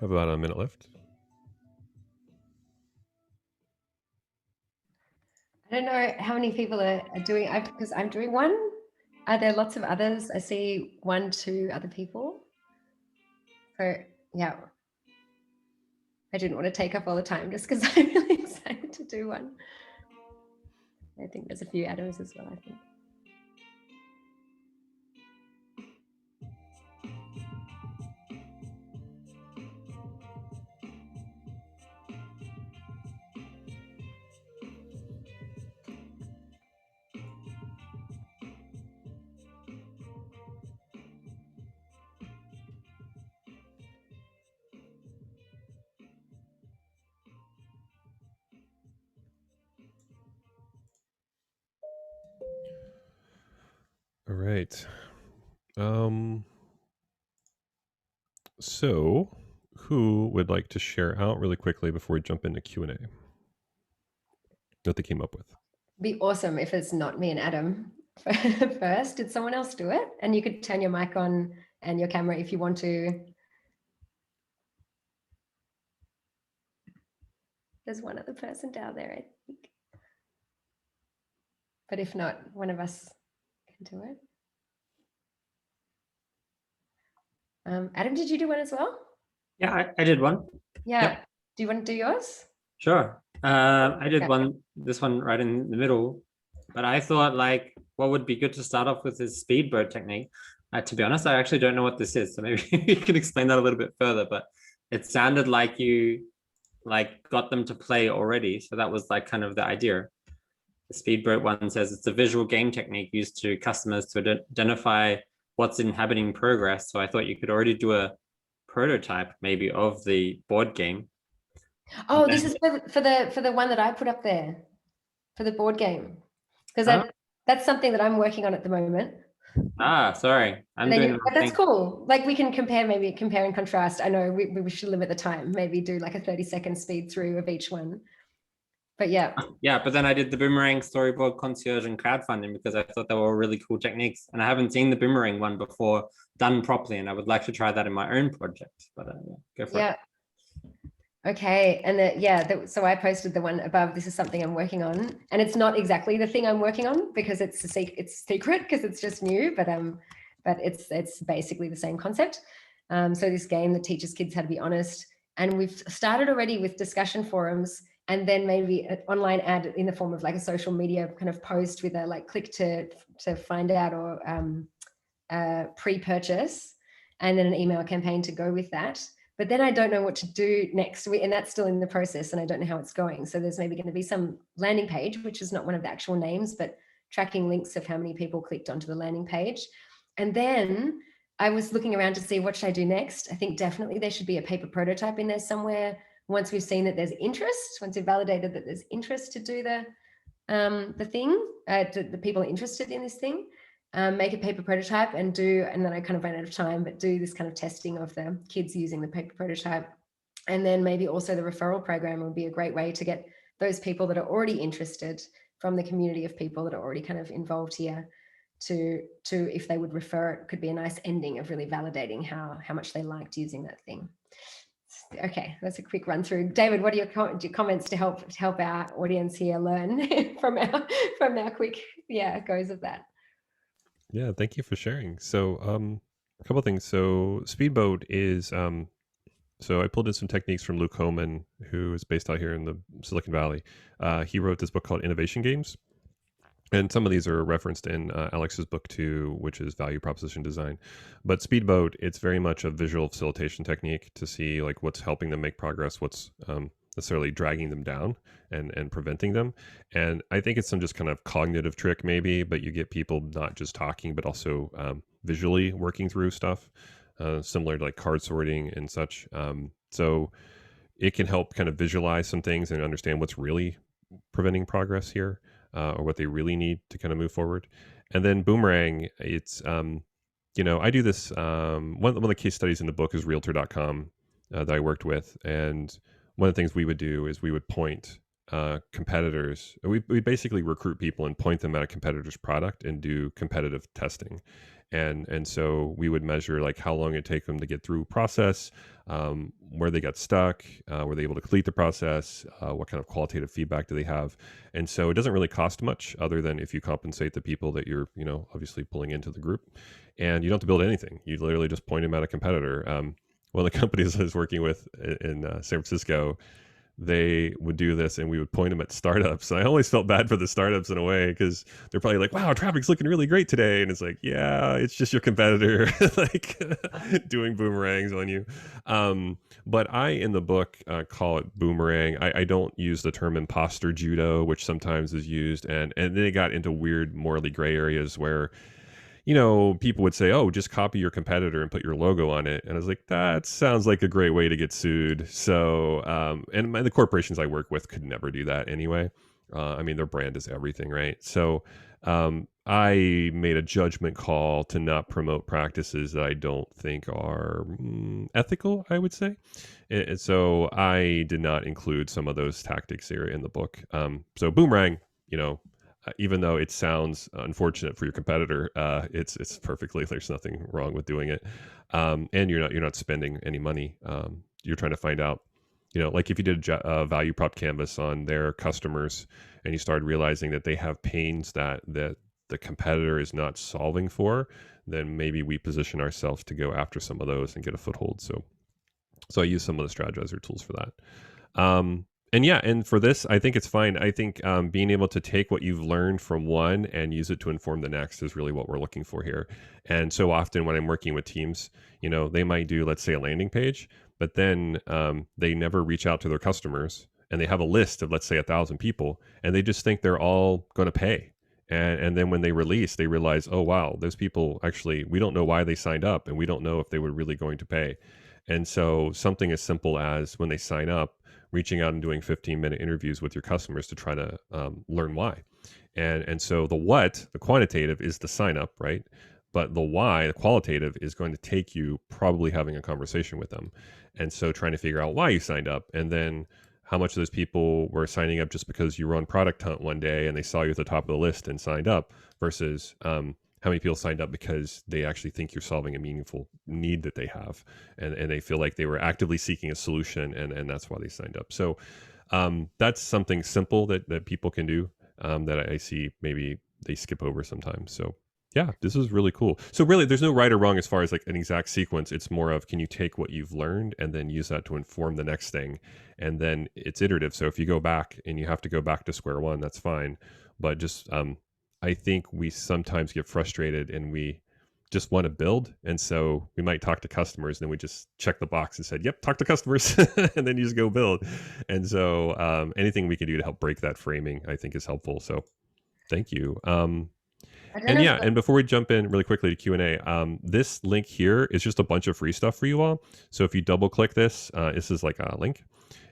Have about a minute left. I don't know how many people are doing, because I'm doing one. Are there lots of others? I see 1, 2 other people. So yeah, I didn't want to take up all the time just because I'm really excited to do one. I think there's a few Adams as well, I think. All right. So who would like to share out really quickly before we jump into Q&A? What they came up with. Be awesome if it's not me and Adam first. Did someone else do it? And you could turn your mic on and your camera if you want to. There's one other person down there, I think. But if not, one of us can do it. Adam, did you do one as well? Yeah, I did one. Yeah. Yep. Do you want to do yours? Sure. I did this one right in the middle, but I thought like what would be good to start off with is speedboat technique. To be honest, I actually don't know what this is, so maybe you can explain that a little bit further, but it sounded like you like got them to play already. So that was like kind of the idea. The speedboat one says it's a visual game technique used to customers to identify what's inhabiting progress. So I thought you could already do a prototype maybe of the board game. Oh, this is for the one that I put up there for the board game, because that's something that I'm working on at the moment. Sorry, but that's cool. Like we can compare and contrast. I know we should limit the time, maybe do like a 30-second speed through of each one. But yeah. Yeah, but then I did the boomerang, storyboard, concierge, and crowdfunding because I thought they were all really cool techniques. And I haven't seen the boomerang one before done properly, and I would like to try that in my own project. But go for it. Okay, and so I posted the one above. This is something I'm working on, and it's not exactly the thing I'm working on because it's secret because it's just new. But it's basically the same concept. So this game that teaches kids how to be honest, and we've started already with discussion forums, and then maybe an online ad in the form of like a social media kind of post with a like click to find out or pre-purchase, and then an email campaign to go with that. But then I don't know what to do next week, and that's still in the process, and I don't know how it's going. So there's maybe going to be some landing page, which is not one of the actual names, but tracking links of how many people clicked onto the landing page. And then I was looking around to see what should I do next. I think definitely there should be a paper prototype in there somewhere. Once we've seen that there's interest, once we've validated that there's interest to do the thing, the people are interested in this thing. Make a paper prototype and then I kind of ran out of time, but do this kind of testing of the kids using the paper prototype. And then maybe also the referral program would be a great way to get those people that are already interested from the community of people that are already kind of involved here to if they would refer, it could be a nice ending of really validating how much they liked using that thing. Okay, that's a quick run through. David, what are your comments to help our audience here learn from our quick goes of that? Yeah, thank you for sharing. So a couple of things. So Speedboat is so I pulled in some techniques from Luke Homan, who is based out here in the Silicon Valley. He wrote this book called Innovation Games. And some of these are referenced in Alex's book too, which is Value Proposition Design. But Speedboat, it's very much a visual facilitation technique to see like what's helping them make progress, what's necessarily dragging them down and preventing them. And I think it's some just kind of cognitive trick maybe, but you get people not just talking, but also visually working through stuff, similar to like card sorting and such. So it can help kind of visualize some things and understand what's really preventing progress here. Or what they really need to kind of move forward. And then Boomerang, it's, I do this, one of the case studies in the book is Realtor.com that I worked with. And one of the things we would do is we would point competitors. We basically recruit people and point them at a competitor's product and do competitive testing. And so we would measure like how long it take them to get through process, where they got stuck, were they able to complete the process, what kind of qualitative feedback do they have. And so it doesn't really cost much other than if you compensate the people that you're, obviously pulling into the group, and you don't have to build anything. You literally just point them at a competitor. One of the companies I was working with in San Francisco, they would do this and we would point them at startups. And I always felt bad for the startups in a way, because they're probably like, wow, traffic's looking really great today. And it's like, yeah, it's just your competitor like doing boomerangs on you. But I, in the book, call it boomerang. I don't use the term imposter judo, which sometimes is used. And then it got into weird morally gray areas where, people would say, oh, just copy your competitor and put your logo on it. And I was like, that sounds like a great way to get sued. So, and the corporations I work with could never do that anyway. I mean, their brand is everything, right? So, I made a judgment call to not promote practices that I don't think are ethical, I would say. And so I did not include some of those tactics here in the book. So boomerang, even though it sounds unfortunate for your competitor, it's perfectly, there's nothing wrong with doing it, and you're not spending any money. You're trying to find out, like if you did a value prop canvas on their customers, and you started realizing that they have pains that the competitor is not solving for, then maybe we position ourselves to go after some of those and get a foothold. So I use some of the strategizer tools for that. And yeah, and for this, I think it's fine. I think being able to take what you've learned from one and use it to inform the next is really what we're looking for here. And so often when I'm working with teams, they might do, let's say, a landing page, but then they never reach out to their customers, and they have a list of, let's say, 1,000 people, and they just think they're all going to pay. And then when they release, they realize, oh, wow, those people actually, we don't know why they signed up, and we don't know if they were really going to pay. And so something as simple as when they sign up, reaching out and doing 15-minute interviews with your customers to try to learn why. And so the quantitative is the sign up, right? But the why, the qualitative, is going to take you probably having a conversation with them. And so trying to figure out why you signed up, and then how much of those people were signing up just because you were on Product Hunt one day and they saw you at the top of the list and signed up, versus how many people signed up because they actually think you're solving a meaningful need that they have, and they feel like they were actively seeking a solution, and that's why they signed up. So that's something simple that people can do, that I see maybe they skip over sometimes. So yeah, this is really cool. So really, there's no right or wrong as far as like an exact sequence. It's more of, can you take what you've learned and then use that to inform the next thing? And then it's iterative. So if you go back and you have to go back to square one, that's fine. But just I think we sometimes get frustrated and we just want to build. And so we might talk to customers, and then we just check the box and said, yep, talk to customers, and then you just go build. And so anything we can do to help break that framing, I think, is helpful. So thank you. And yeah, and before we jump in really quickly to Q&A, this link here is just a bunch of free stuff for you all. So if you double click this, this is like a link,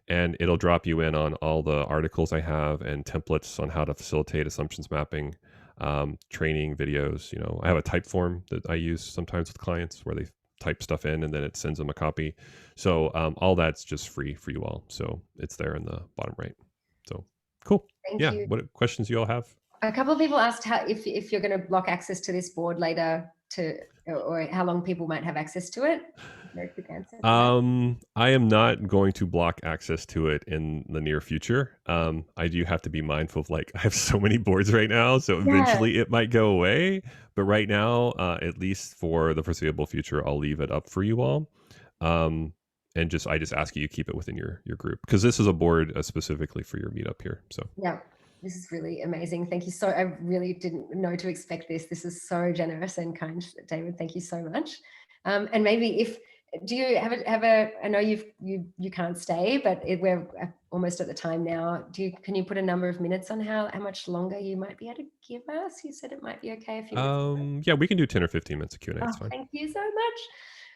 and it'll drop you in on all the articles I have and templates on how to facilitate assumptions mapping, training videos. I have a type form that I use sometimes with clients where they type stuff in and then it sends them a copy. So all that's just free for you all. So it's there in the bottom right. So cool. Thank you. What questions do you all have? A couple of people asked if you're going to block access to this board later, or how long people might have access to it. Very quick answer. I am not going to block access to it in the near future. I do have to be mindful of, like, I have so many boards right now, so eventually it might go away. But right now, at least for the foreseeable future, I'll leave it up for you all. And I just ask you keep it within your group, because this is a board specifically for your meetup here. So yeah. This is really amazing. Thank you. So I really didn't know to expect this. This is so generous and kind, David. Thank you so much. And maybe do you have a, I know you can't stay, but we're almost at the time now. Can you put a number of minutes on how much longer you might be able to give us? You said it might be okay if you. Yeah, we can do 10 or 15 minutes of Q&A. It's fine. Thank you so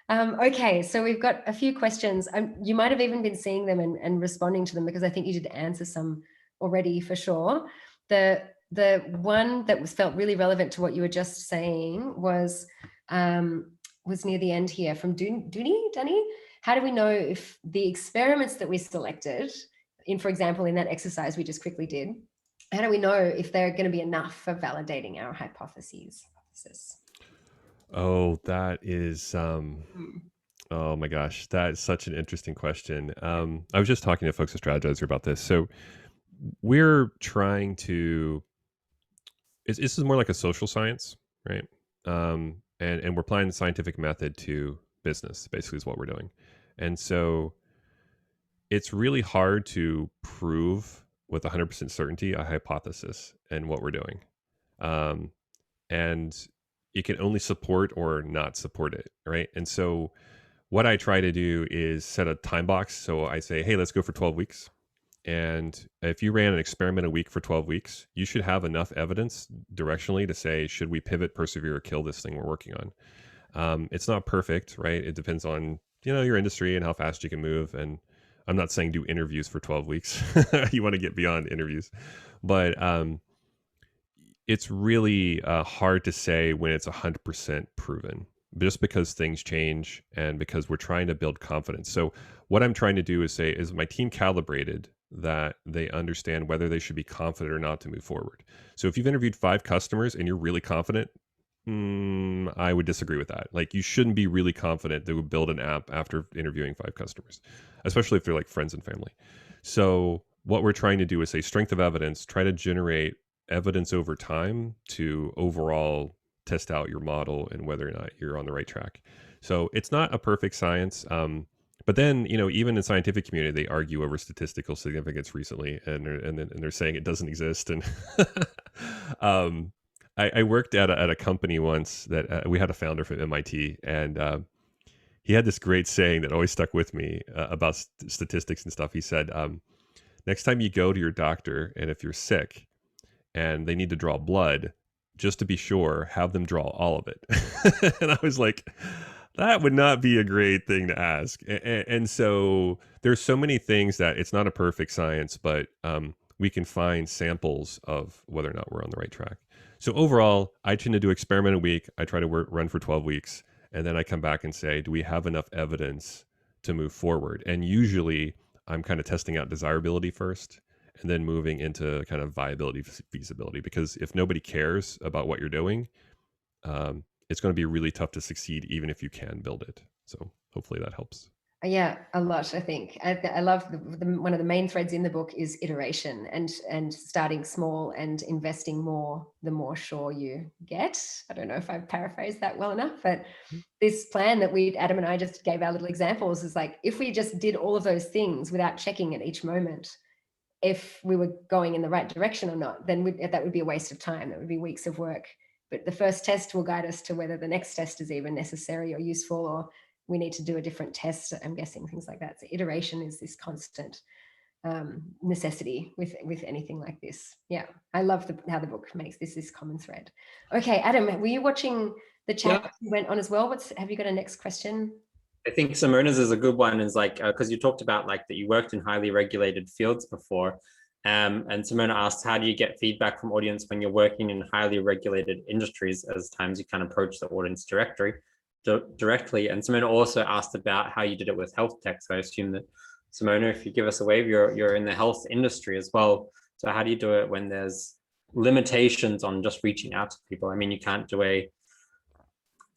much. Okay, so we've got a few questions. You might have even been seeing them and responding to them, because I think you did answer some already for sure. The one that felt really relevant to what you were just saying was near the end here from Dunny. How do we know if the experiments that we selected, for example, in that exercise we just quickly did, how do we know if they're going to be enough for validating our hypothesis? Oh, that is Hmm. oh my gosh, that is such an interesting question. I was just talking to folks at Strategizer about this. So we're trying to this is more like a social science, right? And we're applying the scientific method to business, basically is what we're doing. And so it's really hard to prove with 100% certainty a hypothesis in what we're doing. Um, and you can only support or not support it, right? And so what I try to do is set a time box. So I say, hey, let's go for 12 weeks. And if you ran an experiment a week for 12 weeks, you should have enough evidence directionally to say, should we pivot, persevere, or kill this thing we're working on? It's not perfect, right? It depends on, your industry and how fast you can move. And I'm not saying do interviews for 12 weeks. You want to get beyond interviews. But it's really hard to say when it's 100% proven, just because things change and because we're trying to build confidence. So what I'm trying to do is say, is my team calibrated that they understand whether they should be confident or not to move forward? So if you've interviewed 5 customers and you're really confident, I would disagree with that. Like, you shouldn't be really confident that would build an app after interviewing 5 customers, especially if they're like friends and family. So what we're trying to do is say strength of evidence, try to generate evidence over time to overall test out your model and whether or not you're on the right track. So it's not a perfect science. But then, even in the scientific community, they argue over statistical significance recently, and they're saying it doesn't exist. And um, I worked at a company once that we had a founder from MIT, and he had this great saying that always stuck with me about statistics and stuff. He said, next time you go to your doctor, and if you're sick and they need to draw blood, just to be sure, have them draw all of it. And I was like, that would not be a great thing to ask. And so there's so many things that it's not a perfect science, but we can find samples of whether or not we're on the right track. So overall, I tend to do experiment a week. I try to run for 12 weeks. And then I come back and say, do we have enough evidence to move forward? And usually I'm kind of testing out desirability first and then moving into kind of viability, feasibility. Because if nobody cares about what you're doing, it's going to be really tough to succeed, even if you can build it. So hopefully that helps. Yeah, a lot, I think. I love one of the main threads in the book is iteration and starting small and investing more the more sure you get. I don't know if I've paraphrased that well enough, but this plan that Adam and I just gave our little examples is like, if we just did all of those things without checking at each moment, if we were going in the right direction or not, then that would be a waste of time. That would be weeks of work. But the first test will guide us to whether the next test is even necessary or useful, or we need to do a different test, I'm guessing, things like that. So iteration is this constant necessity with anything like this. Yeah, I love how the book makes this common thread. Okay, Adam, were you watching the chat that went on as well? Have you got a next question? I think Simona's is a good one, is like, because you talked about like that you worked in highly regulated fields before. And Simona asked, how do you get feedback from audience when you're working in highly regulated industries, as times you can approach the audience directly? And Simona also asked about how you did it with health tech. So I assume that, Simona, if you give us a wave, you're in the health industry as well. So how do you do it when there's limitations on just reaching out to people? I mean, you can't do a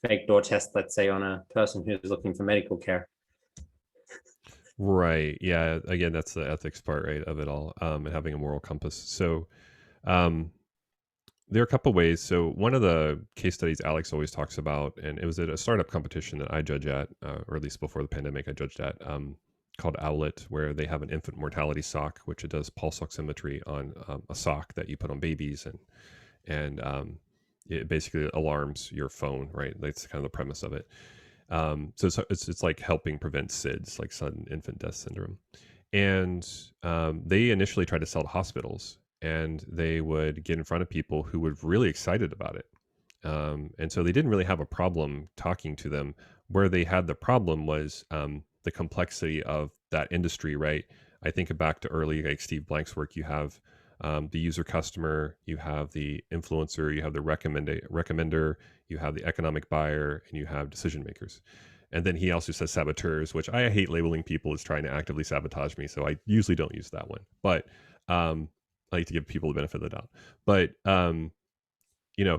fake door test, let's say, on a person who's looking for medical care. Right. Yeah. Again, that's the ethics part, right, of it all, and having a moral compass. So there are a couple ways. So one of the case studies Alex always talks about, and it was at a startup competition that I judge at, or at least before the pandemic I judged at, called Owlet, where they have an infant mortality sock, which it does pulse oximetry on a sock that you put on babies, and it basically alarms your phone, right? That's kind of the premise of it. So it's like helping prevent SIDS, like sudden infant death syndrome. And they initially tried to sell to hospitals, and they would get in front of people who were really excited about it. And so they didn't really have a problem talking to them. Where they had the problem was the complexity of that industry, right? I think back to early, like Steve Blank's work. You have the user customer, you have the influencer, you have the recommender, you have the economic buyer, and you have decision makers. And then he also says saboteurs, which I hate labeling people as trying to actively sabotage me. So I usually don't use that one. But I like to give people the benefit of the doubt. But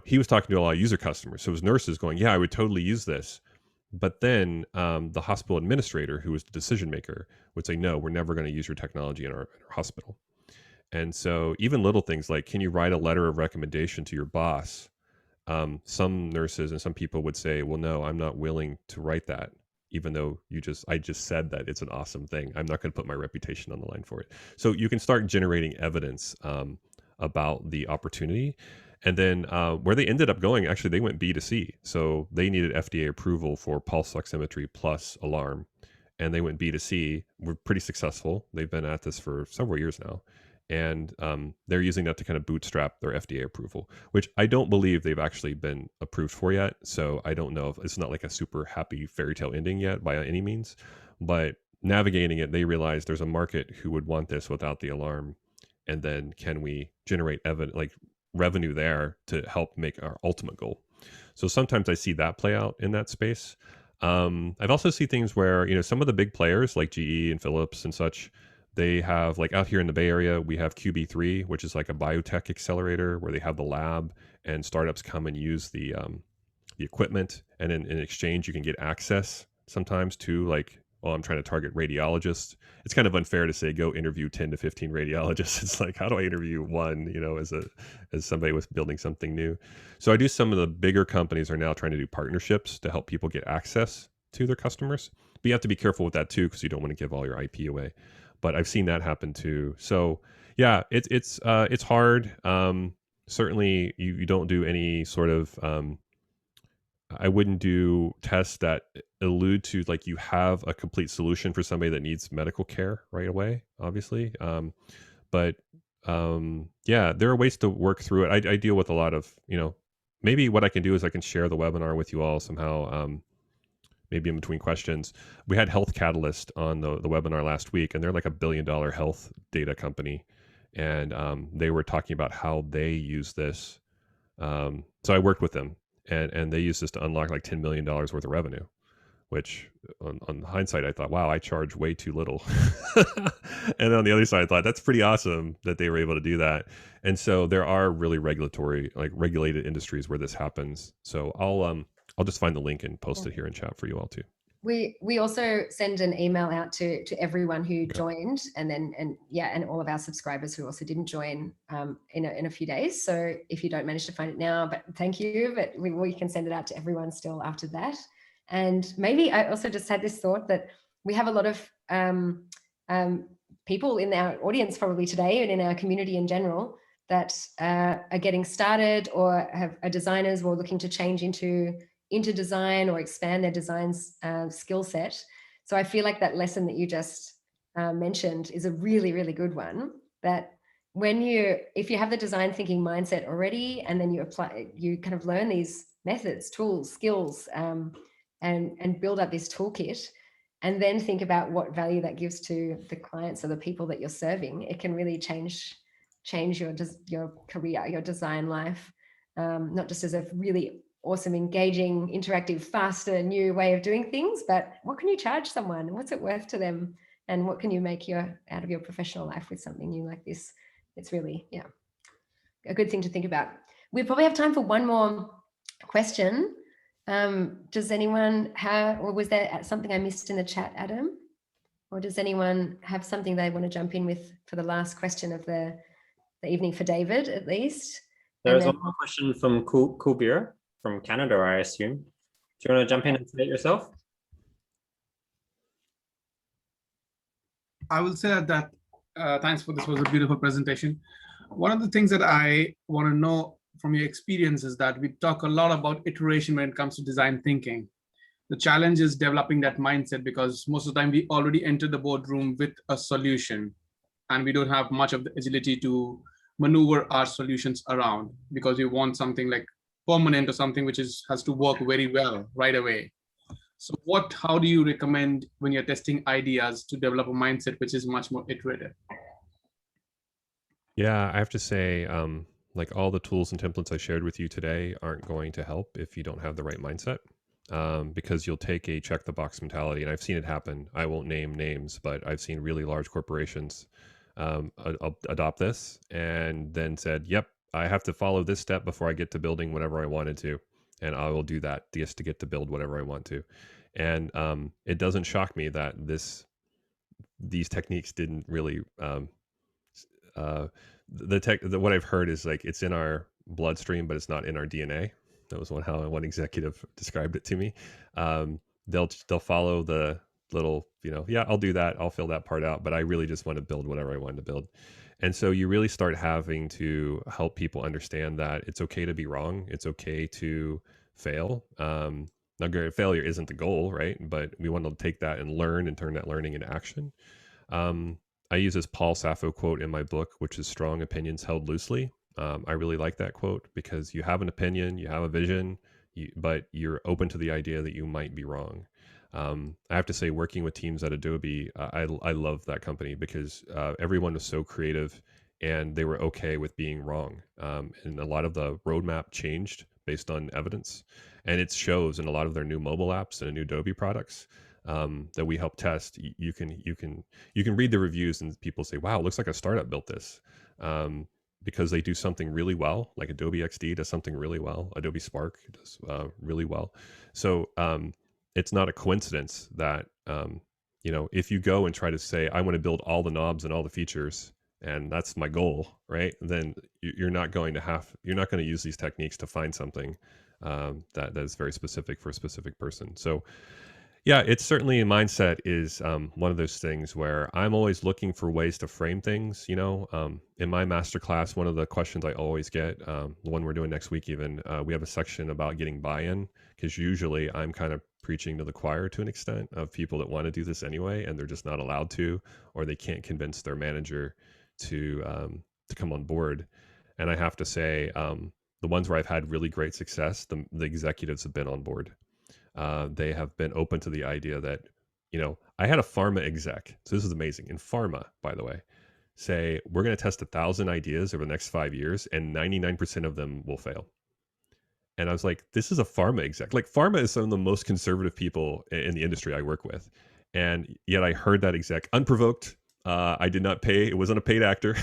he was talking to a lot of user customers. So his nurses going, yeah, I would totally use this. But then the hospital administrator, who was the decision maker, would say, no, we're never going to use your technology in our hospital. And so even little things like, can you write a letter of recommendation to your boss? Some nurses and some people would say, well, no, I'm not willing to write that, even though I just said that it's an awesome thing. I'm not going to put my reputation on the line for it. So you can start generating evidence about the opportunity. And then where they ended up going, actually, they went B2C. So they needed FDA approval for pulse oximetry plus alarm. And they went B2C. We're pretty successful. They've been at this for several years now. And they're using that to kind of bootstrap their FDA approval, which I don't believe they've actually been approved for yet. So I don't know if it's not like a super happy fairy tale ending yet by any means. But navigating it, they realized there's a market who would want this without the alarm. And then can we generate revenue there to help make our ultimate goal? So sometimes I see that play out in that space. I've also seen things where, some of the big players like GE and Philips and such, they have, like, out here in the Bay Area, we have QB3, which is like a biotech accelerator where they have the lab and startups come and use the equipment. And in exchange, you can get access sometimes to, like, well, I'm trying to target radiologists. It's kind of unfair to say, go interview 10 to 15 radiologists. It's like, how do I interview one, as somebody was building something new? So I do, some of the bigger companies are now trying to do partnerships to help people get access to their customers. But you have to be careful with that too, because you don't want to give all your IP away. But I've seen that happen too. So yeah, it's hard. Certainly you don't do any sort of, I wouldn't do tests that allude to, like, you have a complete solution for somebody that needs medical care right away, obviously. But yeah, there are ways to work through it. I deal with a lot of, maybe what I can do is I can share the webinar with you all somehow, maybe in between questions. We had Health Catalyst on the webinar last week, and they're like $1 billion health data company. And they were talking about how they use this. So I worked with them. And they use this to unlock like $10 million worth of revenue, which on hindsight, I thought, wow, I charge way too little. And on the other side, I thought that's pretty awesome that they were able to do that. And so there are really regulated industries where this happens. So I'll just find the link and post it here in chat for you all too. We also send an email out to everyone who joined, and all of our subscribers who also didn't join in a few days. So if you don't manage to find it now, but thank you, but we can send it out to everyone still after that. And maybe I also just had this thought that we have a lot of people in our audience probably today, and in our community in general, that are getting started or are designers or looking to change into design or expand their design's skill set. So I feel like that lesson that you just mentioned is a really, really good one, that if you have the design thinking mindset already, and then you kind of learn these methods, tools, skills, and build up this toolkit, and then think about what value that gives to the clients or the people that you're serving, it can really change your career, your design life, not just as a really awesome, engaging, interactive, faster, new way of doing things, but what can you charge someone? What's it worth to them? And what can you make out of your professional life with something new like this? It's really, a good thing to think about. We probably have time for one more question. Does anyone have, or was there something I missed in the chat, Adam? Or does anyone have something they want to jump in with for the last question of the evening, for David, at least? There's one more question from Kubir from Canada, I assume. Do you want to jump in and say it yourself? I will say that thanks for this, was a beautiful presentation. One of the things that I want to know from your experience is that we talk a lot about iteration when it comes to design thinking. The challenge is developing that mindset, because most of the time we already enter the boardroom with a solution and we don't have much of the agility to maneuver our solutions around, because we want something like permanent or something which has to work very well right away. So how do you recommend when you're testing ideas to develop a mindset which is much more iterative? Yeah, I have to say, like, all the tools and templates I shared with you today aren't going to help if you don't have the right mindset, because you'll take a check the box mentality. And I've seen it happen. I won't name names, but I've seen really large corporations adopt this and then said, yep, I have to follow this step before I get to building whatever I wanted to, and I will do that just to get to build whatever I want to. And it doesn't shock me that these techniques didn't really what I've heard is like it's in our bloodstream, but it's not in our DNA. That was how one executive described it to me. They'll follow the little, yeah, I'll do that, I'll fill that part out, but I really just want to build whatever I want to build. And so you really start having to help people understand that it's okay to be wrong. It's okay to fail. Now, granted, failure isn't the goal, right? But we want to take that and learn and turn that learning into action. I use this Paul Sappho quote in my book, which is strong opinions held loosely. I really like that quote because you have an opinion, you have a vision, but you're open to the idea that you might be wrong. I have to say, working with teams at Adobe, I love that company because everyone was so creative and they were okay with being wrong. And a lot of the roadmap changed based on evidence, and it shows in a lot of their new mobile apps and new Adobe products that we help test. You can read the reviews and people say, "Wow, it looks like a startup built this." Because they do something really well, like Adobe XD does something really well. Adobe Spark does really well. So it's not a coincidence that, if you go and try to say, I want to build all the knobs and all the features, and that's my goal, right? Then you're not going to use these techniques to find something that is very specific for a specific person. So yeah, it's certainly a mindset is one of those things where I'm always looking for ways to frame things. In my masterclass, one of the questions I always get, the one we're doing next week, even we have a section about getting buy-in, because usually I'm kind of preaching to the choir to an extent of people that want to do this anyway, and they're just not allowed to, or they can't convince their manager to come on board. And I have to say, the ones where I've had really great success, the executives have been on board. They have been open to the idea that, I had a pharma exec. So this is amazing. In pharma, by the way, say, we're going to test 1,000 ideas over the next 5 years and 99% of them will fail. And I was like, this is a pharma exec. Like, pharma is some of the most conservative people in the industry I work with. And yet I heard that exec unprovoked. I did not pay. It wasn't a paid actor.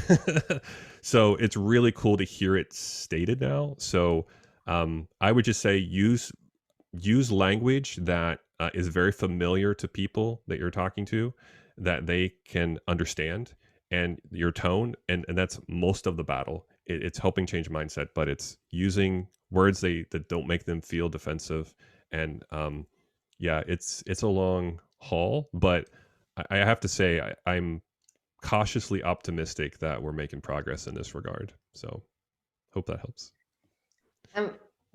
So it's really cool to hear it stated now. So I would just say use language that is very familiar to people that you're talking to, that they can understand, and your tone, and that's most of the battle. It's helping change mindset, but it's using words that don't make them feel defensive. And yeah, it's a long haul, but I have to say I'm cautiously optimistic that we're making progress in this regard. So hope that helps.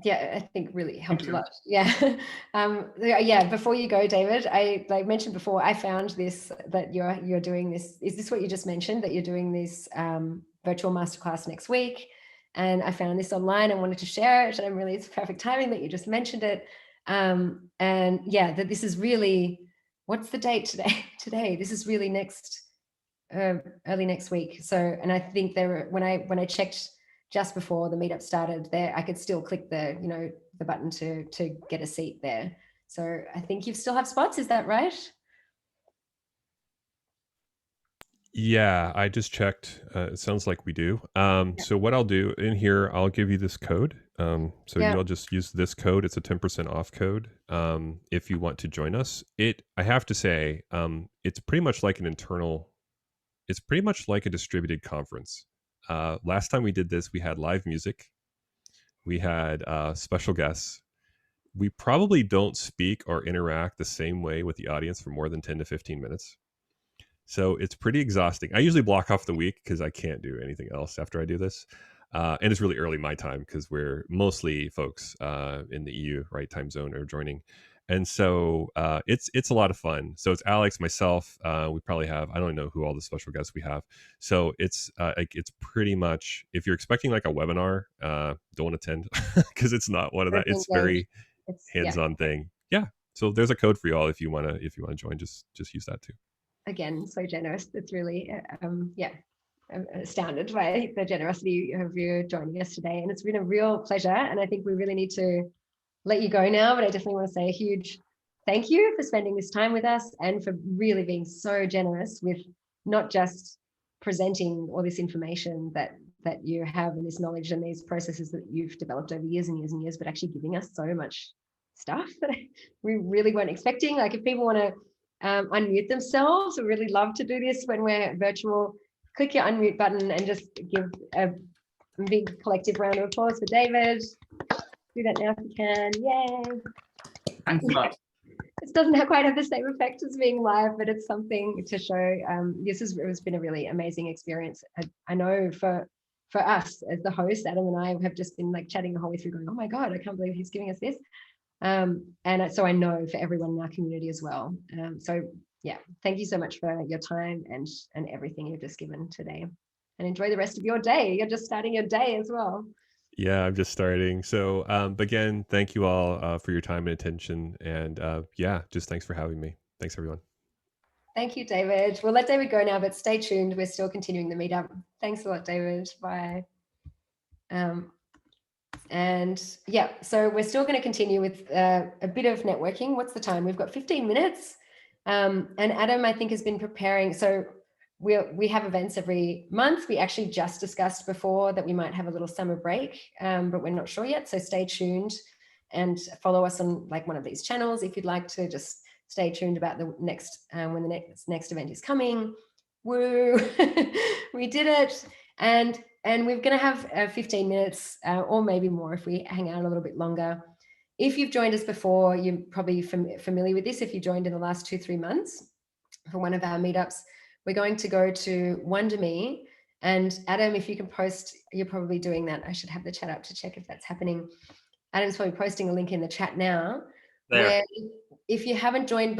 Yeah, I think really helped a lot. Yeah. Yeah. Before you go, David, I mentioned before, I found this, that you're doing this. Is this what you just mentioned, that you're doing this virtual masterclass next week? And I found this online and wanted to share it. And it's perfect timing that you just mentioned it. And yeah, that this is really, what's the date today? Today, this is really early next week. So, and I think when I checked just before the meetup started, there I could still click the the button to get a seat there. So I think you still have spots. Is that right? Yeah, I just checked. It sounds like we do. So what I'll do in here, I'll give you this code. You'll just use this code. It's a 10% off code. If you want to join us, I have to say, it's pretty much like it's pretty much like a distributed conference. Last time we did this, we had live music. We had special guests. We probably don't speak or interact the same way with the audience for more than 10 to 15 minutes. So it's pretty exhausting. I usually block off the week because I can't do anything else after I do this. And it's really early my time because we're mostly folks in the EU, right, time zone are joining. And so it's a lot of fun. So it's Alex, myself. We probably have, I don't know who all the special guests we have. So it's pretty much, if you're expecting like a webinar, don't attend because it's not one of that. It's very hands-on thing. Yeah. So there's a code for you all if you want to join. Just use that too. Again, so generous. It's really I'm astounded by the generosity of you joining us today, and it's been a real pleasure. And I think we really need to let you go now, but I definitely want to say a huge thank you for spending this time with us and for really being so generous with not just presenting all this information that that you have and this knowledge and these processes that you've developed over years and years and years, but actually giving us so much stuff that we really weren't expecting. Like if people want to unmute themselves, we really love to do this when we're virtual. Click your unmute button and just give a big collective round of applause for David. Do that now if you can. Yay. Thanks a lot. It doesn't quite have the same effect as being live, but it's something to show. It's been a really amazing experience. I know for us as the host, Adam and I have just been like chatting the whole way through going, oh my God, I can't believe he's giving us this. And so I know for everyone in our community as well. So yeah, thank you so much for your time and everything you've just given today, and enjoy the rest of your day. You're just starting your day as well. Yeah, I'm just starting. So again, thank you all for your time and attention. And yeah, just thanks for having me. Thanks, everyone. Thank you, David. We'll let David go now, but stay tuned. We're still continuing the meetup. Thanks a lot, David. Bye. And yeah, so we're still going to continue with a bit of networking. What's the time? We've got 15 minutes. And Adam, I think, has been preparing. So we have events every month. We actually just discussed before that we might have a little summer break, but we're not sure yet. So stay tuned and follow us on like one of these channels if you'd like to. Just stay tuned about the next when the next event is coming. Woo! We did it. And we're going to have 15 minutes or maybe more if we hang out a little bit longer. If you've joined us before, you're probably familiar with this. If you joined in the last 2-3 months for one of our meetups, we're going to go to Wonder.me. And Adam, if you can post, you're probably doing that. I should have the chat up to check if that's happening. Adam's probably posting a link in the chat now. There. Where if you haven't done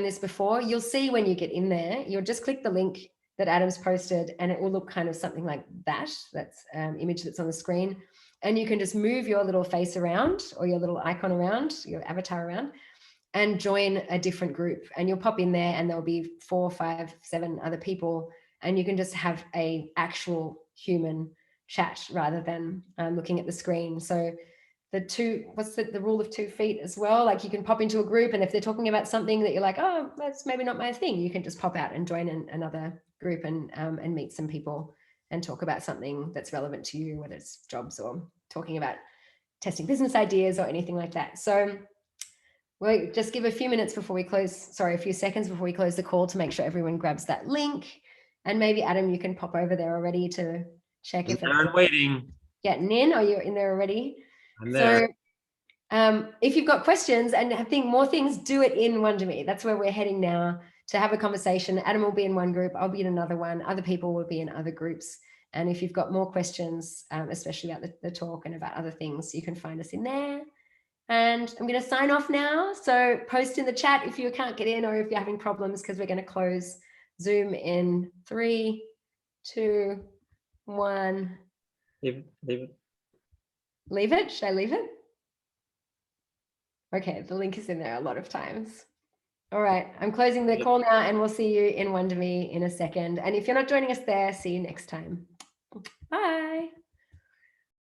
this before, you'll see when you get in there, you'll just click the link that Adam's posted and it will look kind of something like that. That's image that's on the screen. And you can just move your little face around or your little icon around, your avatar around, and join a different group. And you'll pop in there and there'll be 4, 5, 7 other people. And you can just have a actual human chat rather than looking at the screen. So the rule of 2 feet as well? Like you can pop into a group and if they're talking about something that you're like, oh, that's maybe not my thing, you can just pop out and join another group and meet some people and talk about something that's relevant to you, whether it's jobs or talking about testing business ideas or anything like that. So we'll just give a few seconds before we close the call to make sure everyone grabs that link. And maybe Adam, you can pop over there already to check if I'm waiting. Getting in, or you're in there already. I'm there. So if you've got questions and think more things, do it in Wonder.me. That's where we're heading now to have a conversation. Adam will be in one group, I'll be in another one, other people will be in other groups. And if you've got more questions, especially about the talk and about other things, you can find us in there. And I'm going to sign off now. So post in the chat if you can't get in or if you're having problems, because we're going to close Zoom in 3, 2, 1. Leave it. Leave it? Should I leave it? Okay, the link is in there a lot of times. All right, I'm closing the call now and we'll see you in Wonder.me in a second. And if you're not joining us there, see you next time. Bye.